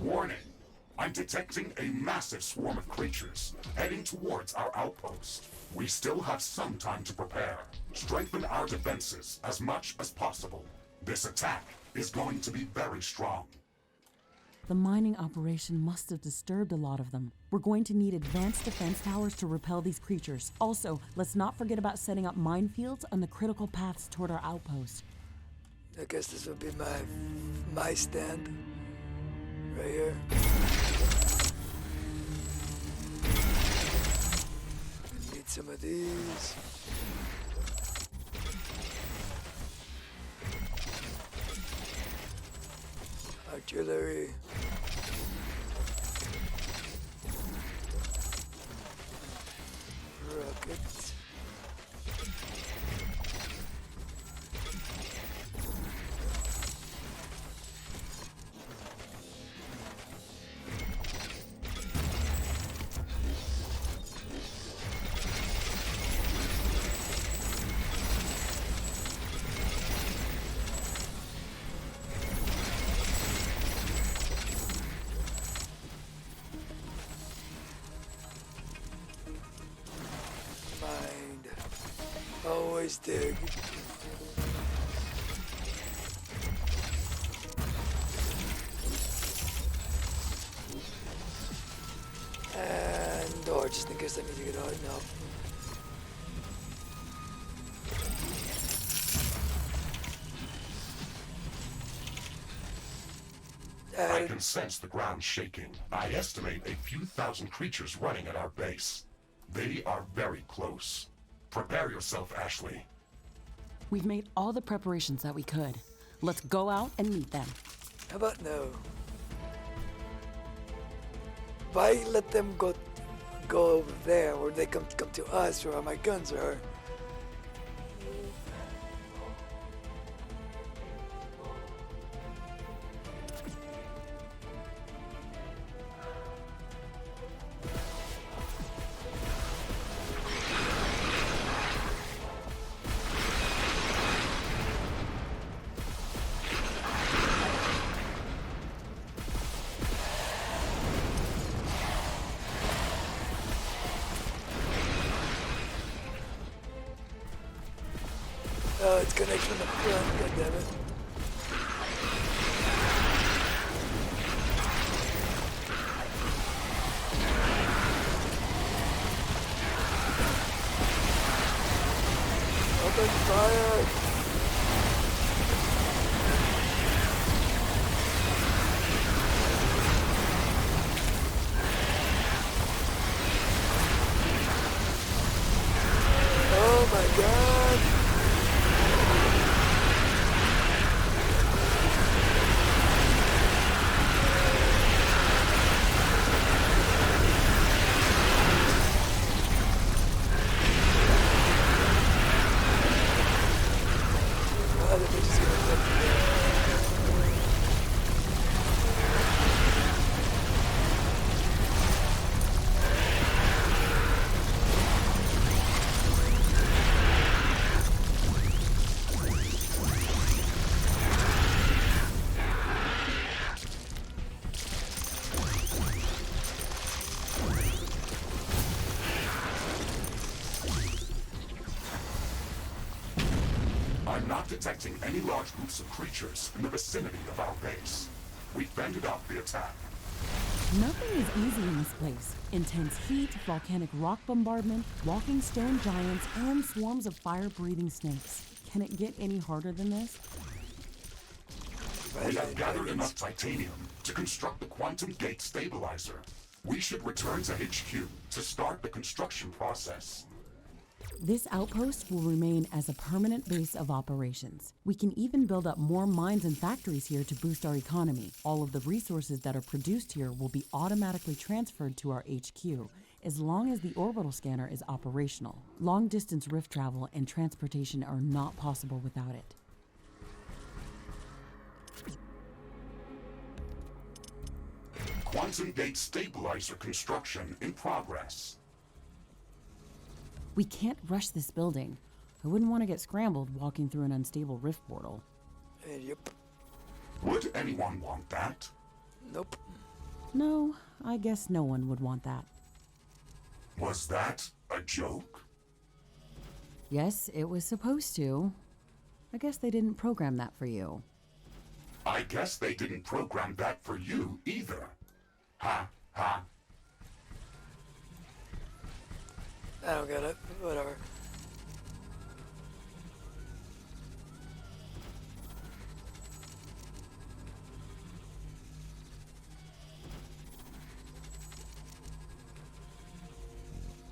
Warning! I'm detecting a massive swarm of creatures heading towards our outpost. We still have some time to prepare. Strengthen our defenses as much as possible. This attack is going to be very strong. The mining operation must have disturbed a lot of them. We're going to need advanced defense towers to repel these creatures. Also, let's not forget about setting up minefields on the critical paths toward our outpost. I guess this would be my stand right here. Need some of these. Artillery. Rockets. Mind. Always dig. And door, just in case I need to get out now. I can sense the ground shaking. I estimate a few thousand creatures running at our base. They are very close. Prepare yourself, Ashley. We've made all the preparations that we could. Let's go out and meet them. How about no? Why let them go over there where they come to us where my guns are? Oh, it's connected from the front, goddammit. detecting any large groups of creatures in the vicinity of our base. We fended off the attack. Nothing is easy in this place. Intense heat, volcanic rock bombardment, walking stone giants, and swarms of fire-breathing snakes. Can it get any harder than this? We have gathered enough titanium to construct the quantum gate stabilizer. We should return to HQ to start the construction process. This outpost will remain as a permanent base of operations. We can even build up more mines and factories here to boost our economy. All of the resources that are produced here will be automatically transferred to our HQ, as long as the orbital scanner is operational. Long-distance rift travel and transportation are not possible without it. Quantum gate stabilizer construction in progress. We can't rush this building. I wouldn't want to get scrambled walking through an unstable rift portal. Yep. Would anyone want that? Nope. No, I guess no one would want that. Was that a joke? Yes, it was supposed to. I guess they didn't program that for you. I guess they didn't program that for you either. Ha ha. I don't get it. Whatever.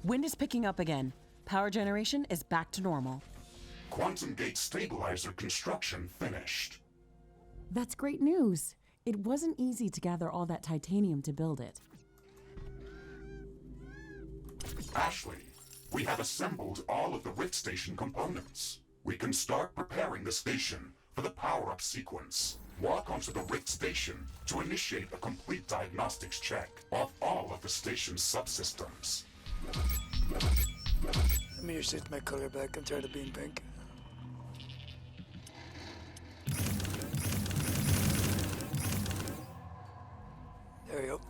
Wind is picking up again. Power generation is back to normal. Quantum gate stabilizer construction finished. That's great news. It wasn't easy to gather all that titanium to build it. Ashley, we have assembled all of the Rift Station components. We can start preparing the station for the power-up sequence. Walk onto the Rift Station to initiate a complete diagnostics check of all of the station's subsystems. Let me just shift my color back. I'm tired of being pink. There we go.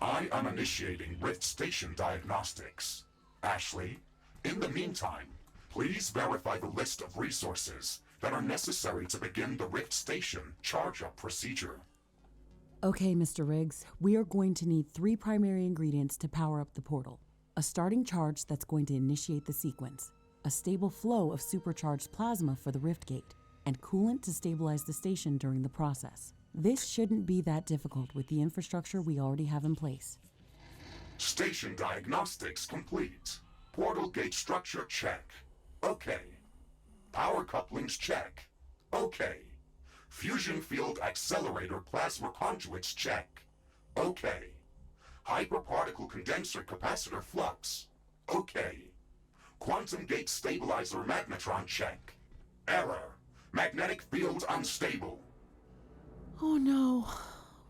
I am initiating Rift Station diagnostics. Ashley, in the meantime, please verify the list of resources that are necessary to begin the Rift Station charge-up procedure. Okay, Mr. Riggs, we are going to need 3 primary ingredients to power up the portal. A starting charge that's going to initiate the sequence, a stable flow of supercharged plasma for the rift gate, and coolant to stabilize the station during the process. This shouldn't be that difficult with the infrastructure we already have in place. Station diagnostics complete. Portal gate structure check. Okay. Power couplings check. Okay. Fusion field accelerator plasma conduits check. Okay. Hyperparticle condenser capacitor flux. Okay. Quantum gate stabilizer magnetron check. Error. Magnetic field unstable. Oh no,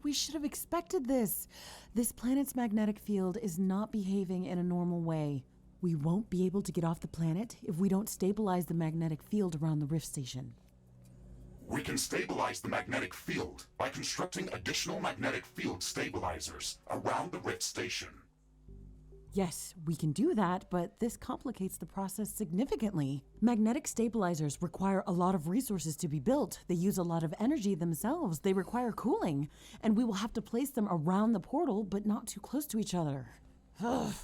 we should have expected this. This planet's magnetic field is not behaving in a normal way. We won't be able to get off the planet if we don't stabilize the magnetic field around the rift station. We can stabilize the magnetic field by constructing additional magnetic field stabilizers around the Rift Station. Yes, we can do that, but this complicates the process significantly. Magnetic stabilizers require a lot of resources to be built. They use a lot of energy themselves. They require cooling, and we will have to place them around the portal, but not too close to each other. Ugh.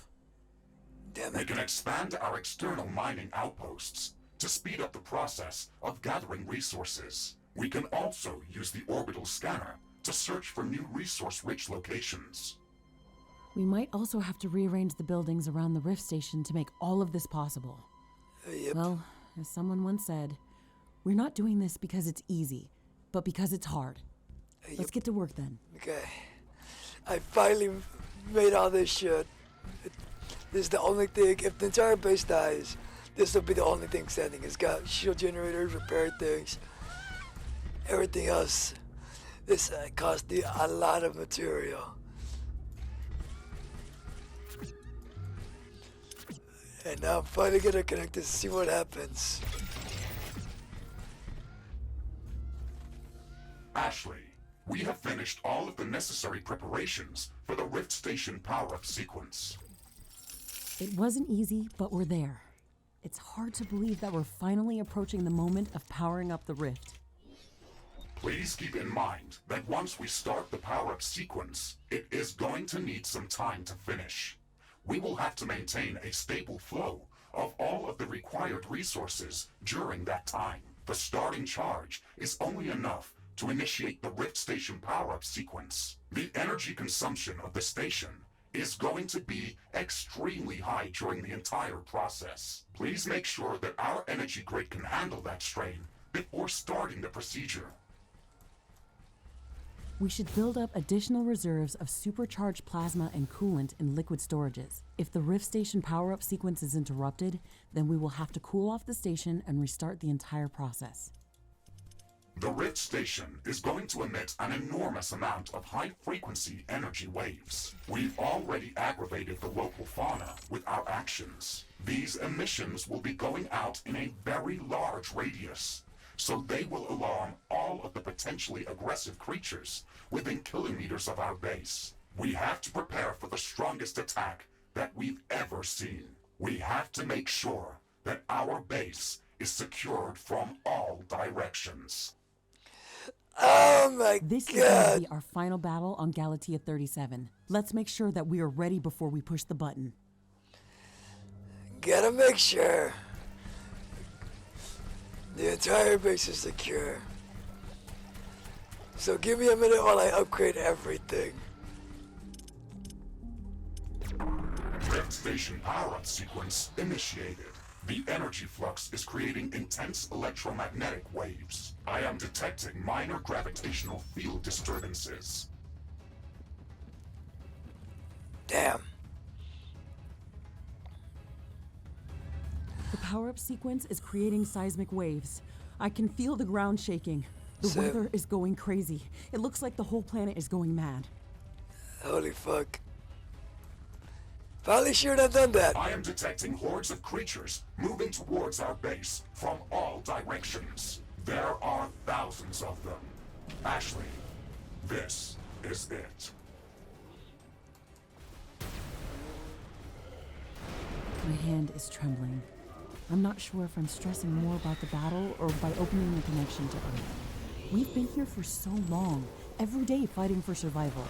Damn We it. can expand our external mining outposts to speed up the process of gathering resources. We can also use the orbital scanner to search for new resource-rich locations. We might also have to rearrange the buildings around the rift station to make all of this possible. Yep. Well, as someone once said, we're not doing this because it's easy, but because it's hard. Let's get to work then. Okay. I finally made all this shit. This is the only thing. If the entire base dies, this will be the only thing standing. It's got shield generators, repair things, everything else. This cost me a lot of material. And now I'm finally gonna connect this to see what happens. Ashley, we have finished all of the necessary preparations for the Rift Station power-up sequence. It wasn't easy, but we're there. It's hard to believe that we're finally approaching the moment of powering up the rift. Please keep in mind that once we start the power-up sequence, it is going to need some time to finish. We will have to maintain a stable flow of all of the required resources during that time. The starting charge is only enough to initiate the Rift Station power-up sequence. The energy consumption of the station is going to be extremely high during the entire process. Please make sure that our energy grid can handle that strain before starting the procedure. We should build up additional reserves of supercharged plasma and coolant in liquid storages. If the Rift Station power-up sequence is interrupted, then we will have to cool off the station and restart the entire process. The Rift Station is going to emit an enormous amount of high-frequency energy waves. We've already aggravated the local fauna with our actions. These emissions will be going out in a very large radius, so they will alarm all of the potentially aggressive creatures within kilometers of our base. We have to prepare for the strongest attack that we've ever seen. We have to make sure that our base is secured from all directions. Oh my This is going to god. be our final battle on Galatea 37. Let's make sure that we are ready before we push the button. Gotta make sure the entire base is secure. So give me a minute while I upgrade everything. Rift Station power-up sequence initiated. The energy flux is creating intense electromagnetic waves. I am detecting minor gravitational field disturbances. Damn. The power-up sequence is creating seismic waves. I can feel the ground shaking. The So- weather is going crazy. It looks like the whole planet is going mad. Holy fuck. Probably shouldn't have done that. I am detecting hordes of creatures moving towards our base from all directions. There are thousands of them. Ashley, this is it. My hand is trembling. I'm not sure if I'm stressing more about the battle or by opening the connection to Earth. We've been here for so long, every day fighting for survival.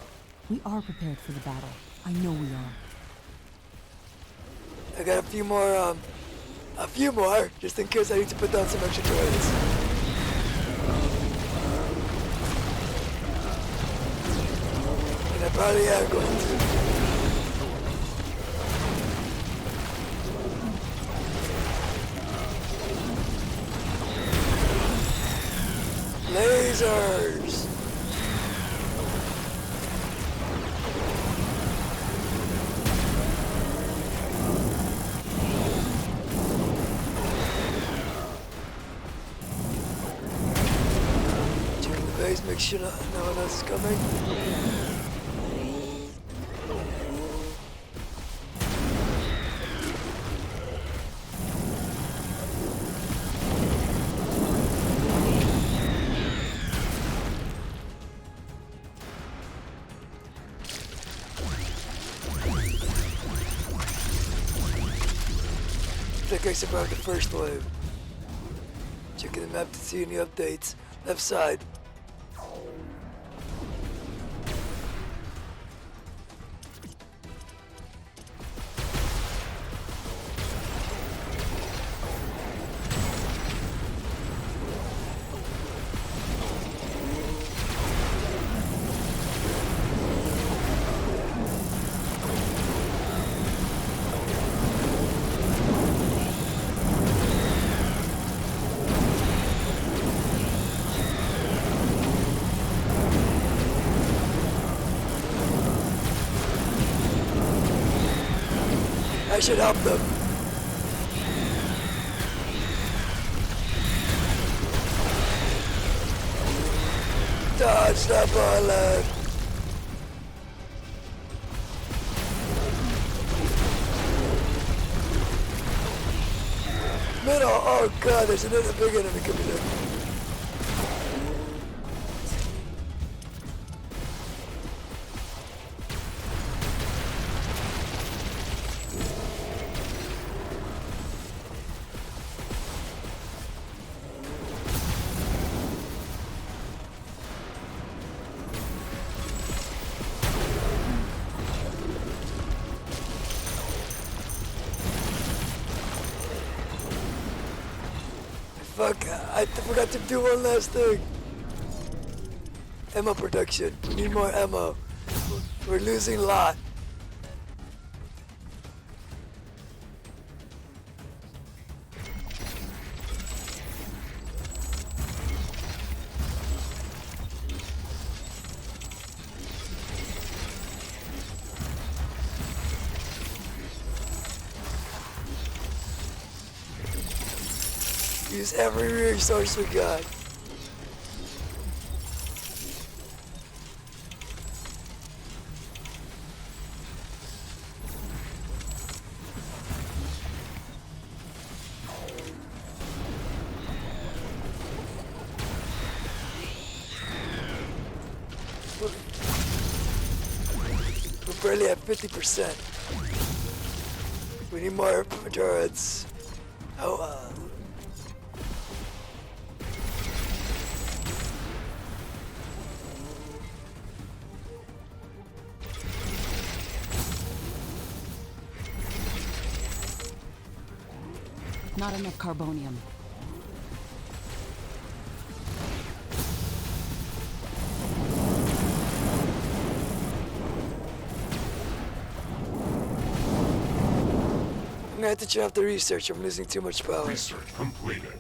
We are prepared for the battle. I know we are. I got a few more, just in case I need to put down some extra turrets. And I probably am going to. Lasers! Checking the base, make sure no one else is coming. I think I survived the first wave. Checking the map to see any updates. Left side. I should help them. Dodge the bullet. Middle. Oh god, there's another big enemy coming in. Fuck, I forgot to do one last thing. Ammo production. We need more ammo. We're losing a lot. Use every resource we got. We're barely at 50%. We need more turrets. Oh, Not enough carbonium. I'm gonna have to turn off the research. I'm losing too much power. Research completed.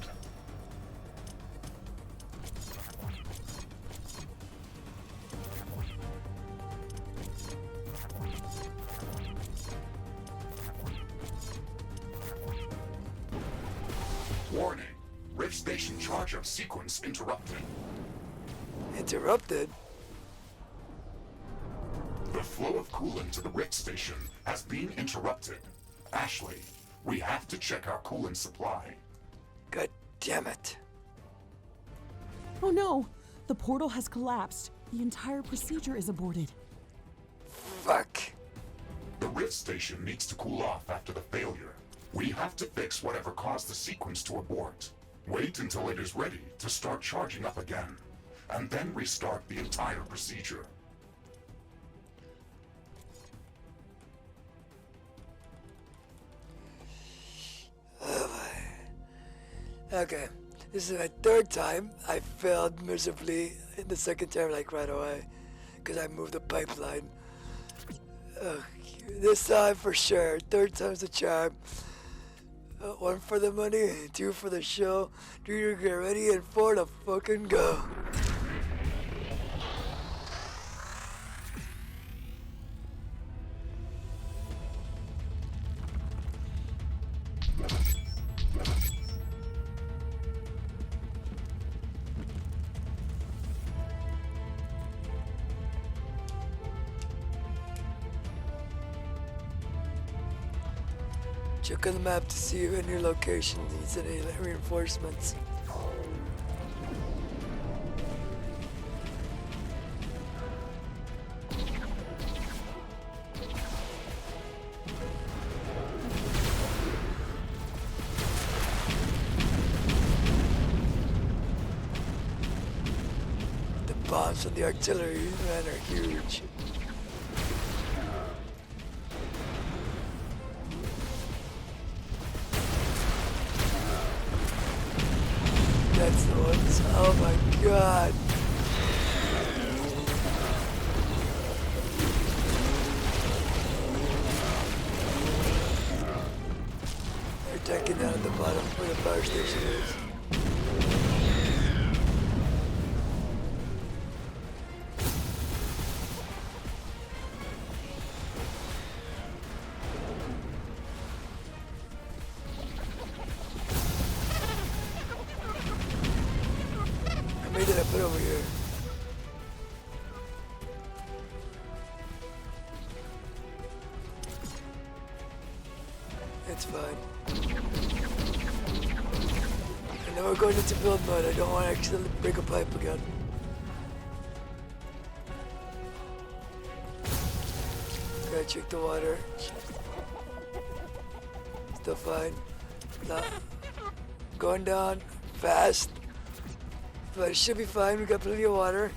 Warning. Rift station charge-up sequence interrupted. Interrupted? The flow of coolant to the Rift station has been interrupted. Ashley, we have to check our coolant supply. God damn it. Oh no! The portal has collapsed. The entire procedure is aborted. Fuck. The Rift station needs to cool off after the failure. We have to fix whatever caused the sequence to abort. Wait until it is ready to start charging up again, and then restart the entire procedure. Okay, this is my third time. I failed miserably in the second time, like right away, because I moved the pipeline. This time for sure. Third time's the charm. One for the money, two for the show, three to get ready, and four to fucking go. Check on the map to see if any location needs any reinforcements. The bombs from the artillery, man, are huge. That's the ones. Oh my god. They're taking down at the bottom where the fire station is. How many did I put over here? It's fine. And then we're going into build mode. I don't want to accidentally break a pipe again. Okay, check the water. Still fine. Not going down fast. But it should be fine. We got plenty of water.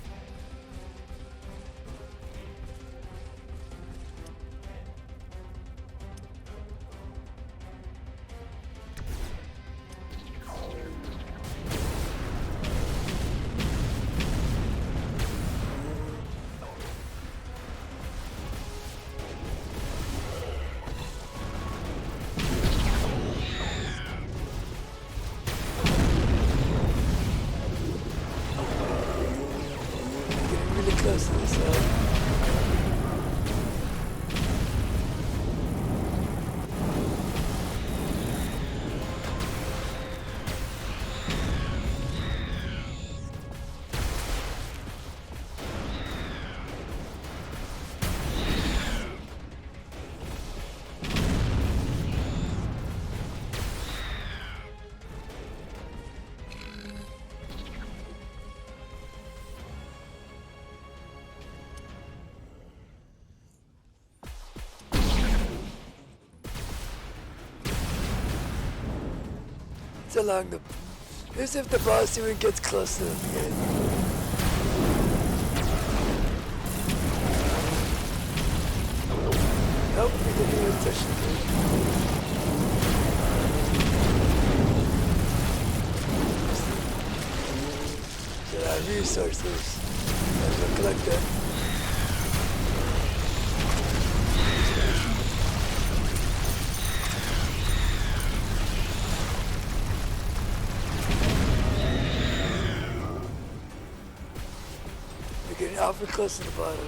So long the. This if the boss even gets close to them again. Nope, we didn't even touch the thing. Resources. I'm gonna collect that. We're getting awfully close to the bottom.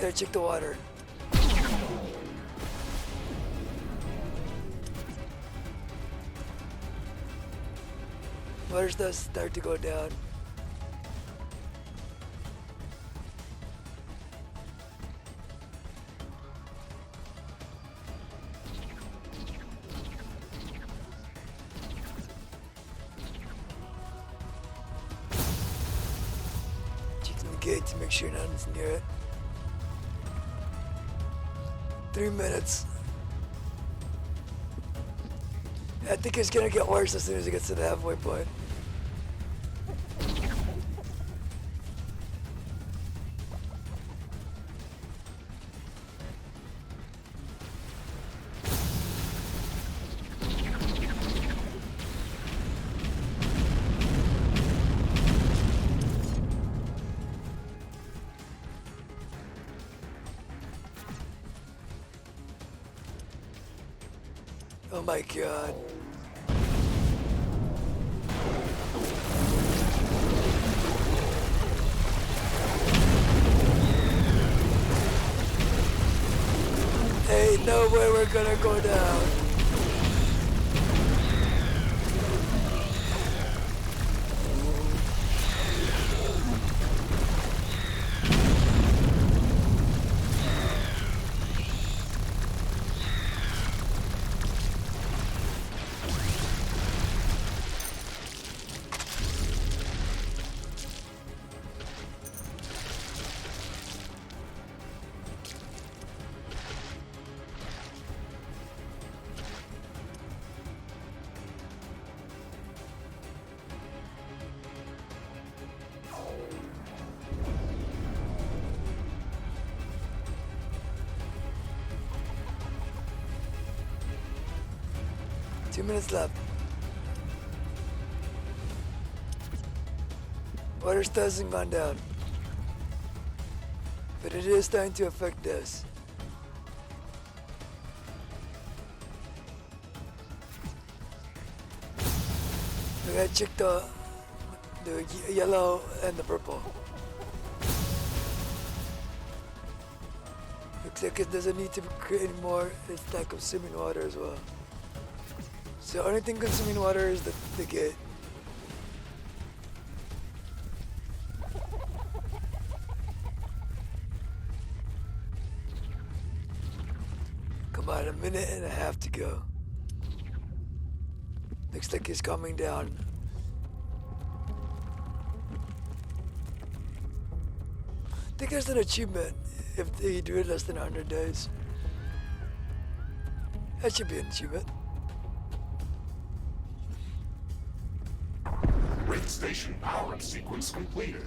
Gotta check the water. Water does start to go down. Checking the gate to make sure nothing's near it. 3 minutes. I think it's gonna get worse as soon as it gets to the halfway point. Oh my god. Ain't no way we're gonna go down. Two minutes left. Water still hasn't gone down. But it is starting to affect us. We gotta check the yellow and the purple. Looks like it doesn't need to create any more. It's not consuming water as well. So the only thing consuming water is the gate. Come on, a minute and a half to go. Looks like it's coming down. I think there's an achievement if you do it less than 100 days. That should be an achievement. Rift station power-up sequence completed.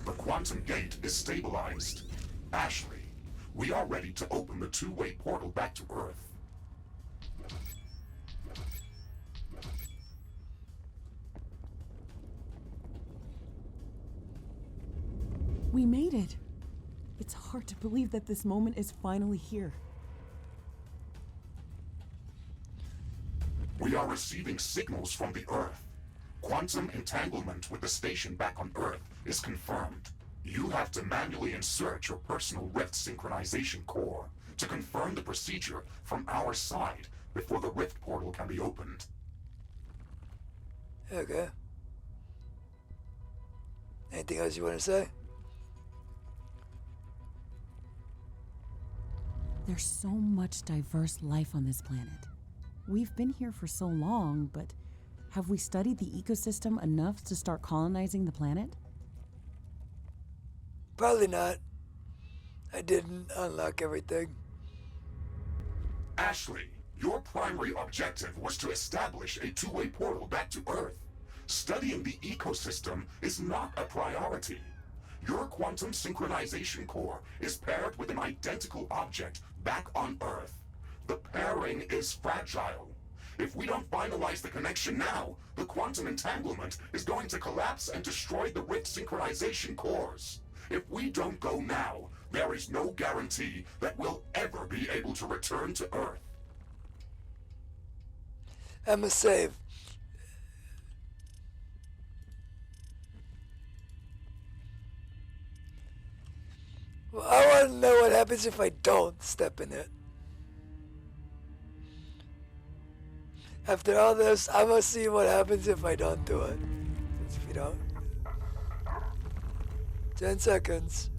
The quantum gate is stabilized. Ashley, we are ready to open the two-way portal back to Earth. We made it. It's hard to believe that this moment is finally here. We are receiving signals from the Earth. Quantum entanglement with the station back on Earth is confirmed. You have to manually insert your personal Rift synchronization core to confirm the procedure from our side before the Rift portal can be opened. Okay. Anything else you want to say? There's so much diverse life on this planet. We've been here for so long, but Have we studied the ecosystem enough to start colonizing the planet? Probably not. I didn't unlock everything. Ashley, your primary objective was to establish a two-way portal back to Earth. Studying the ecosystem is not a priority. Your quantum synchronization core is paired with an identical object back on Earth. The pairing is fragile. If we don't finalize the connection now, the quantum entanglement is going to collapse and destroy the Rift synchronization cores. If we don't go now, there is no guarantee that we'll ever be able to return to Earth. I'ma save. Well, I want to know what happens if I don't step in it. After all this, I must see what happens if I don't do it. If you don't. 10 seconds.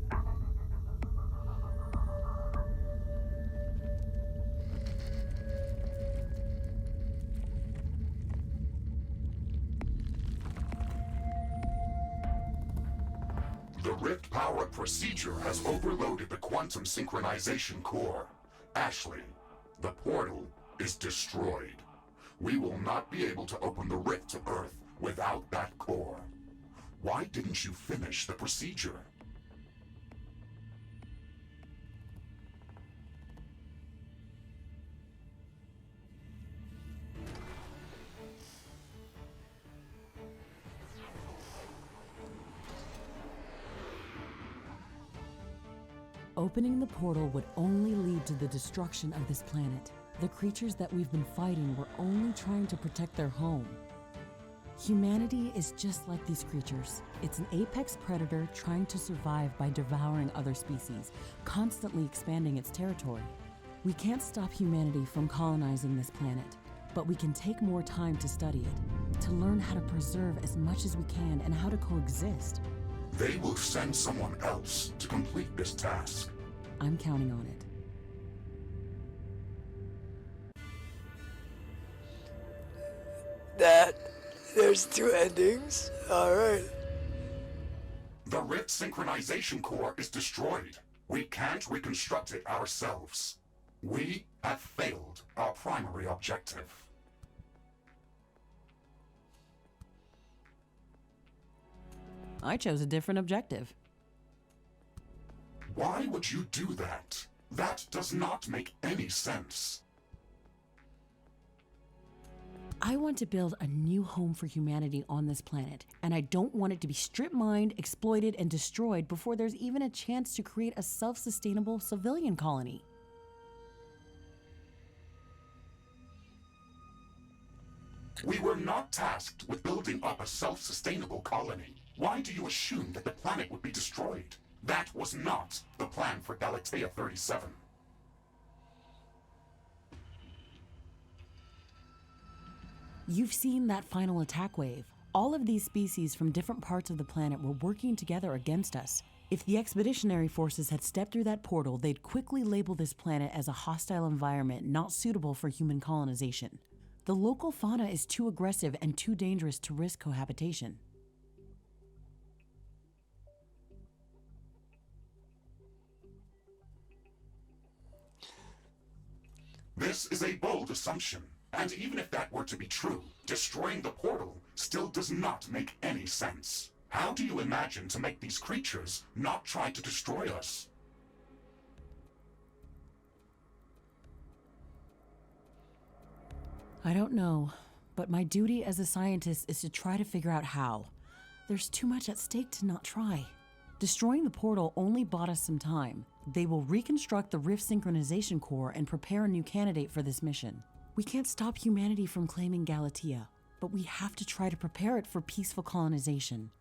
The Rift Power procedure has overloaded the quantum synchronization core. Ashley, the portal is destroyed. We will not be able to open the rift to Earth without that core. Why didn't you finish the procedure? Opening the portal would only lead to the destruction of this planet. The creatures that we've been fighting were only trying to protect their home. Humanity is just like these creatures. It's an apex predator trying to survive by devouring other species, constantly expanding its territory. We can't stop humanity from colonizing this planet, but we can take more time to study it, to learn how to preserve as much as we can and how to coexist. They will send someone else to complete this task. I'm counting on it. There's two endings. Alright. The Rift synchronization core is destroyed. We can't reconstruct it ourselves. We have failed our primary objective. I chose a different objective. Why would you do that? That does not make any sense. I want to build a new home for humanity on this planet, and I don't want it to be strip-mined, exploited, and destroyed before there's even a chance to create a self-sustainable civilian colony. We were not tasked with building up a self-sustainable colony. Why do you assume that the planet would be destroyed? That was not the plan for Galatea 37. You've seen that final attack wave. All of these species from different parts of the planet were working together against us. If the expeditionary forces had stepped through that portal, they'd quickly label this planet as a hostile environment not suitable for human colonization. The local fauna is too aggressive and too dangerous to risk cohabitation. This is a bold assumption, and even if that were to be true, destroying the portal still does not make any sense. How do you imagine to make these creatures not try to destroy us? I don't know, but my duty as a scientist is to try to figure out how. There's too much at stake to not try. Destroying the portal only bought us some time. They will reconstruct the Rift synchronization core and prepare a new candidate for this mission. We can't stop humanity from claiming Galatea, but we have to try to prepare it for peaceful colonization.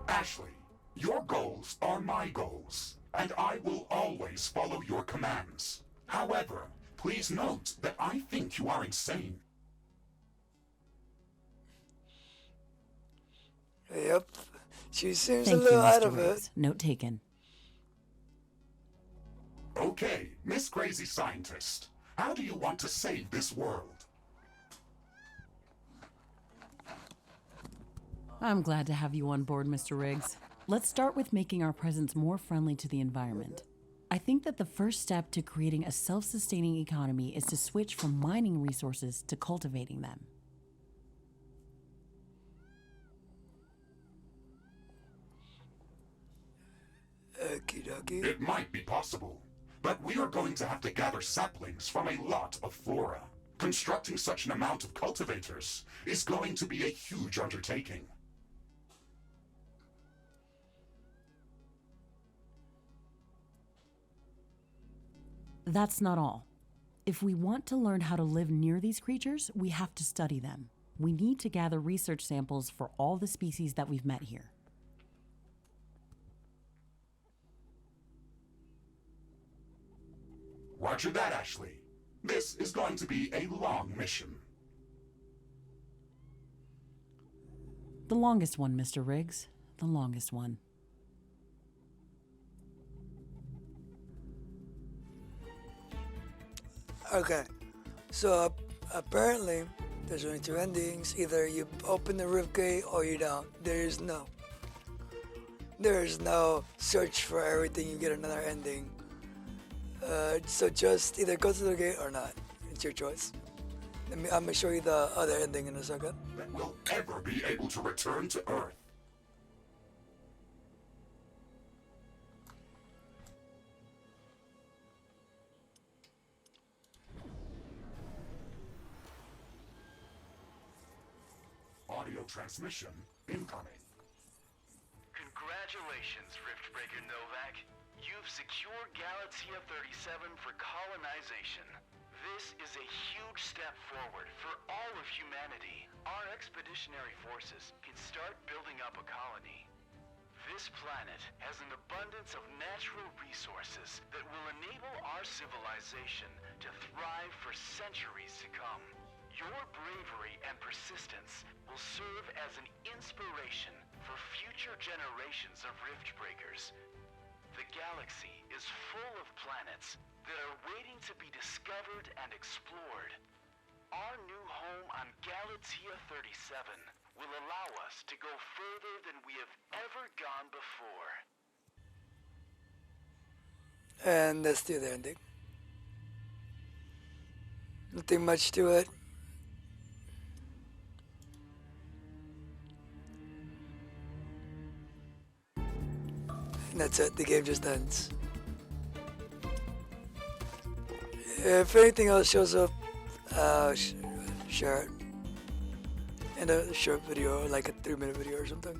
Ashley, your goals are my goals, and I will always follow your commands. However, please note that I think you are insane. Yep. She seems Thank a little you, out Mr. of it. Riggs. Note taken. Okay, Miss Crazy Scientist, how do you want to save this world? I'm glad to have you on board, Mr. Riggs. Let's start with making our presence more friendly to the environment. I think that the first step to creating a self-sustaining economy is to switch from mining resources to cultivating them. Okie dokie. It might be possible, but we are going to have to gather saplings from a lot of flora. Constructing such an amount of cultivators is going to be a huge undertaking. That's not all. If we want to learn how to live near these creatures, we have to study them. We need to gather research samples for all the species that we've met here. Roger that, Ashley. This is going to be a long mission. The longest one, Mr. Riggs. The longest one. Okay, so apparently there's only two endings. Either you open the rift gate or you don't. There is no search for everything. You get another ending. So just either go to the gate or not. It's your choice. I'm gonna show you the other ending in a second. That will ever be able to return to Earth. Audio transmission incoming. Congratulations, Riftbreaker Novak. You've secured Galatia 37 for colonization. This is a huge step forward for all of humanity. Our expeditionary forces can start building up a colony. This planet has an abundance of natural resources that will enable our civilization to thrive for centuries to come. Your bravery and persistence will serve as an inspiration for future generations of Riftbreakers. The galaxy is full of planets that are waiting to be discovered and explored. Our new home on Galatia 37 will allow us to go further than we have ever gone before. And that's the ending. Nothing much to it. And that's it, the game just ends. If anything else shows up, share it in a short video, like a 3-minute video or something.